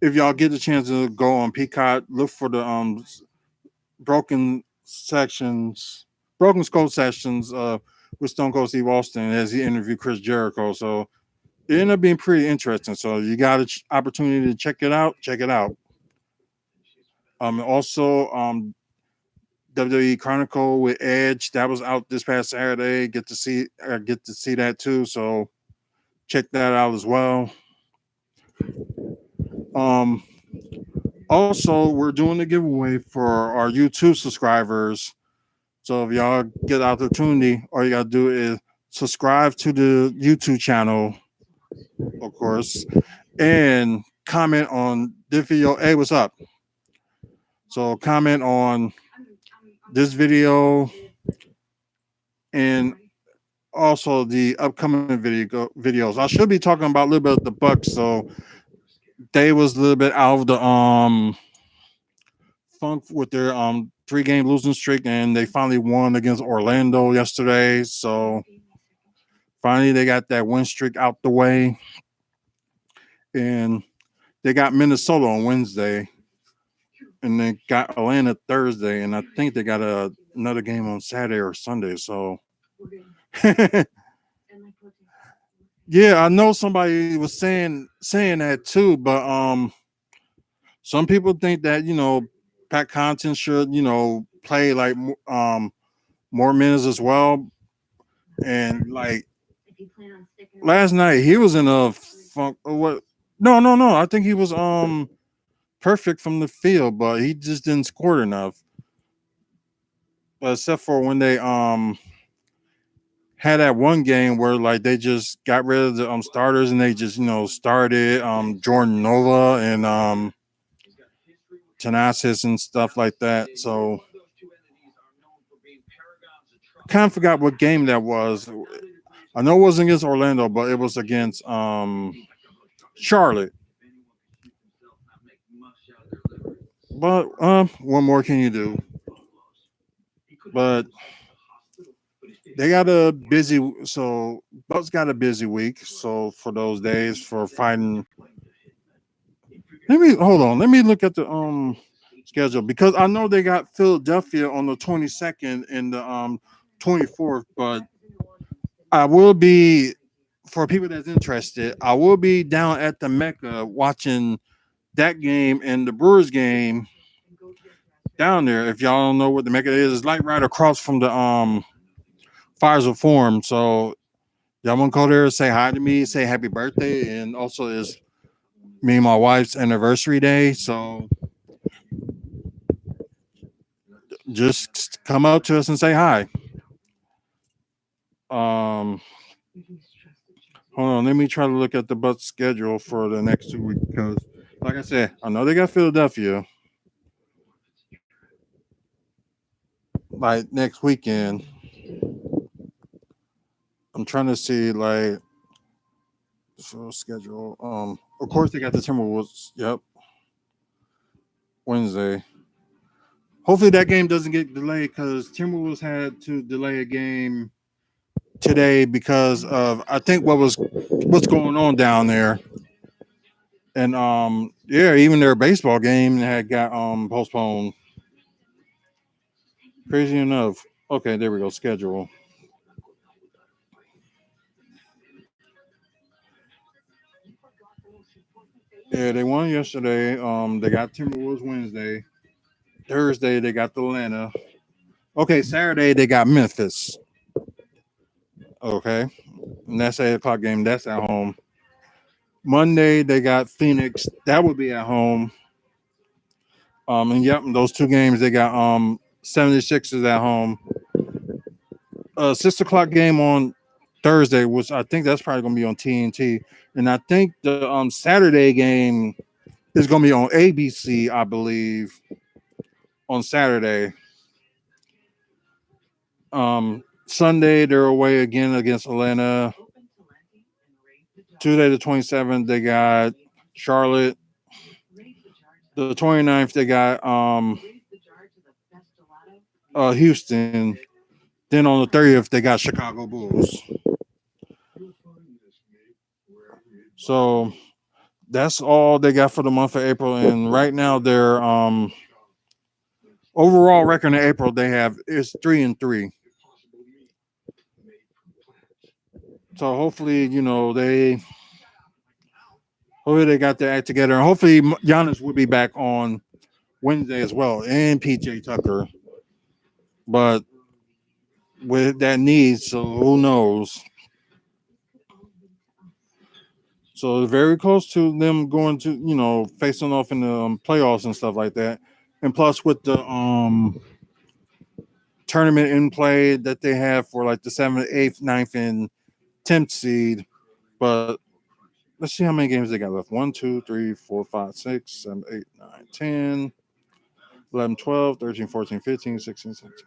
if y'all get the chance to go on Peacock, look for the broken sections, broken skull sessions with Stone Cold Steve Austin as he interviewed Chris Jericho. So it ended up being pretty interesting. So you got an opportunity to check it out. Check it out. Also, WWE Chronicle with Edge that was out this past Saturday. Get to see that too. So check that out as well. Um, Also, we're doing a giveaway for our YouTube subscribers. So if y'all get the opportunity, all you gotta do is subscribe to the YouTube channel, of course, and comment on this video. Hey, what's up? So comment on this video and also the upcoming videos. I should be talking about a little bit of the Bucks. So they was a little bit out of the funk with their 3-game losing streak, and they finally won against Orlando yesterday. So finally they got that win streak out the way, and they got Minnesota on Wednesday, and they got Atlanta Thursday, and I think they got another game on Saturday or Sunday. So yeah, I know somebody was saying that too, but some people think that Pat Connaughton should play like more minutes as well, and like last night he was in a funk. What? No, no, no. I think he was perfect from the field, but he just didn't score enough. Except for when they had that one game where like they just got rid of the starters and they just started Jordan Nova and Tenasis and stuff like that. So kind of forgot what game that was. I know it wasn't against Orlando, but it was against Charlotte. But what more can you do? But they got a busy Bucks got a busy week. So for those days for fighting, let me hold on. Let me look at the schedule because I know they got Philadelphia on the 22nd and the 24th. But I will be, for people that's interested, I will be down at the Mecca watching that game and the Brewers game down there. If y'all don't know what the Mecca is, it's like right across from the Fires of Forum. So y'all want to go there, say hi to me, say happy birthday, and also it's me and my wife's anniversary day. So just come up to us and say hi. Um, Hold on, let me try to look at the Bucks schedule for the next 2 weeks because, like I said, I know they got Philadelphia like next weekend. I'm trying to see like full schedule. Of course they got the Timberwolves. Yep, Wednesday. hopefully that game doesn't get delayed because Timberwolves had to delay a game today because of I think what's going on down there. And yeah, even their baseball game had got postponed. Crazy enough. Okay, there we go. Schedule. Yeah, they won yesterday. They got Timberwolves Wednesday. Thursday they got Atlanta. Okay, Saturday they got Memphis. Okay, and that's 8 o'clock game. That's at home. Monday they got Phoenix. That would be at home. And yep, those two games they got 76ers at home. 6 o'clock game on Thursday, which I think that's probably gonna be on TNT. And I think the Saturday game is gonna be on ABC, I believe, on Saturday. Sunday they're away again against Atlanta. Tuesday the 27th they got Charlotte. The 29th they got Houston. Then on the 30th they got Chicago Bulls. So that's all they got for the month of April. And right now their overall record in April they have is 3-3. So hopefully, hopefully they got their act together, and hopefully Giannis will be back on Wednesday as well, and PJ Tucker. But with that need, so who knows? So it's very close to them going to facing off in the playoffs and stuff like that, and plus with the tournament in play that they have for like the 7th, 8th, 9th, and 10th seed. But let's see how many games they got left. 1, 2, 3, 4, 5, 6, 7, 8, 9, 10, 11, 12, 13, 14, 15, 16, 17.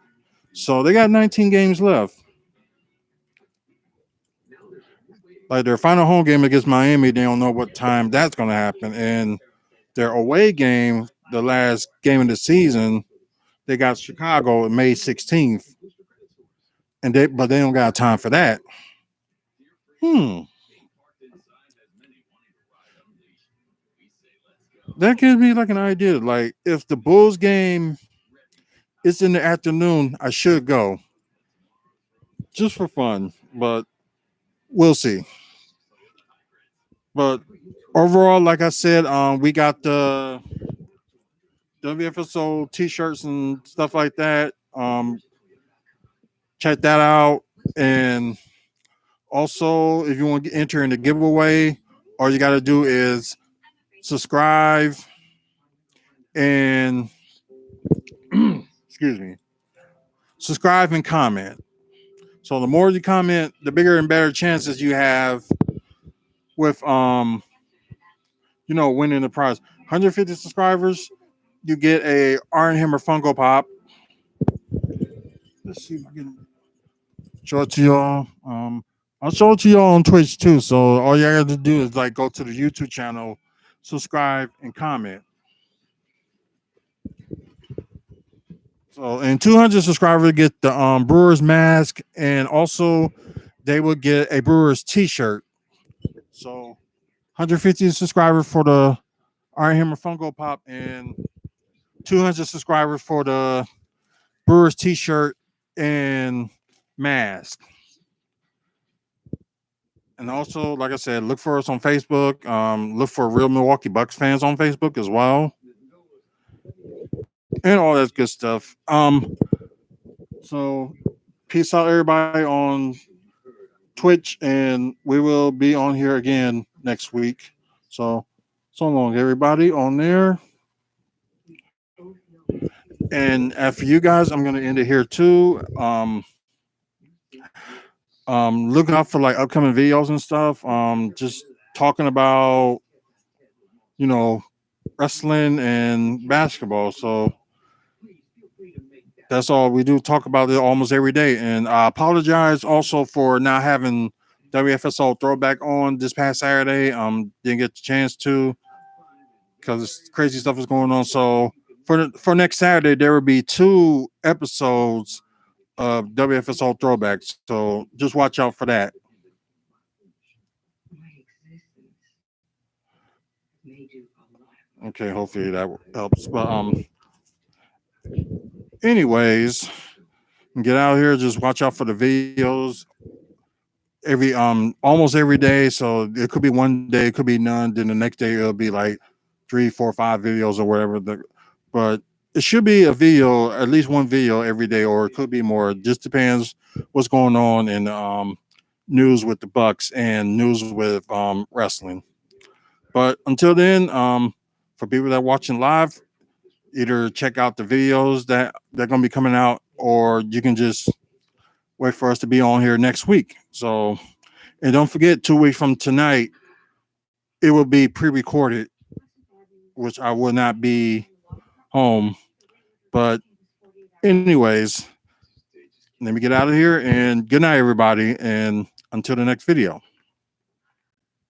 So they got 19 games left. Like their final home game against Miami, they don't know what time that's going to happen. And their away game, the last game of the season, they got Chicago on May 16th. But they don't got time for that. That gives me like an idea. Like if the Bulls game is in the afternoon, I should go just for fun. But we'll see. But overall, like I said, we got the WFSO t-shirts and stuff like that. Check that out. And also, if you want to enter in the giveaway, all you got to do is subscribe and excuse me, subscribe and comment. So the more you comment, the bigger and better chances you have with winning the prize. 150 subscribers, you get a Iron Hammer Funko Pop. Let's see if I can show it to y'all. I'll show it to y'all on Twitch too. So all you got to do is like go to the YouTube channel, subscribe, and comment. So and 200 subscribers get the Brewers mask, and also they will get a Brewers T-shirt. So 150 subscribers for the Iron Hammer Funko Pop, and 200 subscribers for the Brewers T-shirt and mask. And also, like I said, look for us on Facebook. Look for Real Milwaukee Bucks fans on Facebook as well, and all that good stuff. So peace out, everybody on Twitch, and we will be on here again next week. So long, everybody on there. And after you guys, I'm gonna end it here too. Looking out for like upcoming videos and stuff. Just talking about wrestling and basketball. So that's all we do. Talk about it almost every day. And I apologize also for not having WFSO throwback on this past Saturday. Didn't get the chance to because crazy stuff is going on. So for next Saturday, there will be 2 episodes of WFSO throwbacks. So just watch out for that. Okay, hopefully that helps. But anyways, get out here. Just watch out for the videos every almost every day. So it could be one day, it could be none. Then the next day it'll be like 3, 4, 5 videos or whatever. But it should be a video, at least one video every day, or it could be more. It just depends what's going on in news with the Bucks and news with wrestling. But until then, for people that are watching live, either check out the videos that they're gonna be coming out, or you can just wait for us to be on here next week. So, and don't forget, 2 weeks from tonight, it will be pre-recorded, which I will not be home. But anyways, let me get out of here and good night, everybody. And until the next video.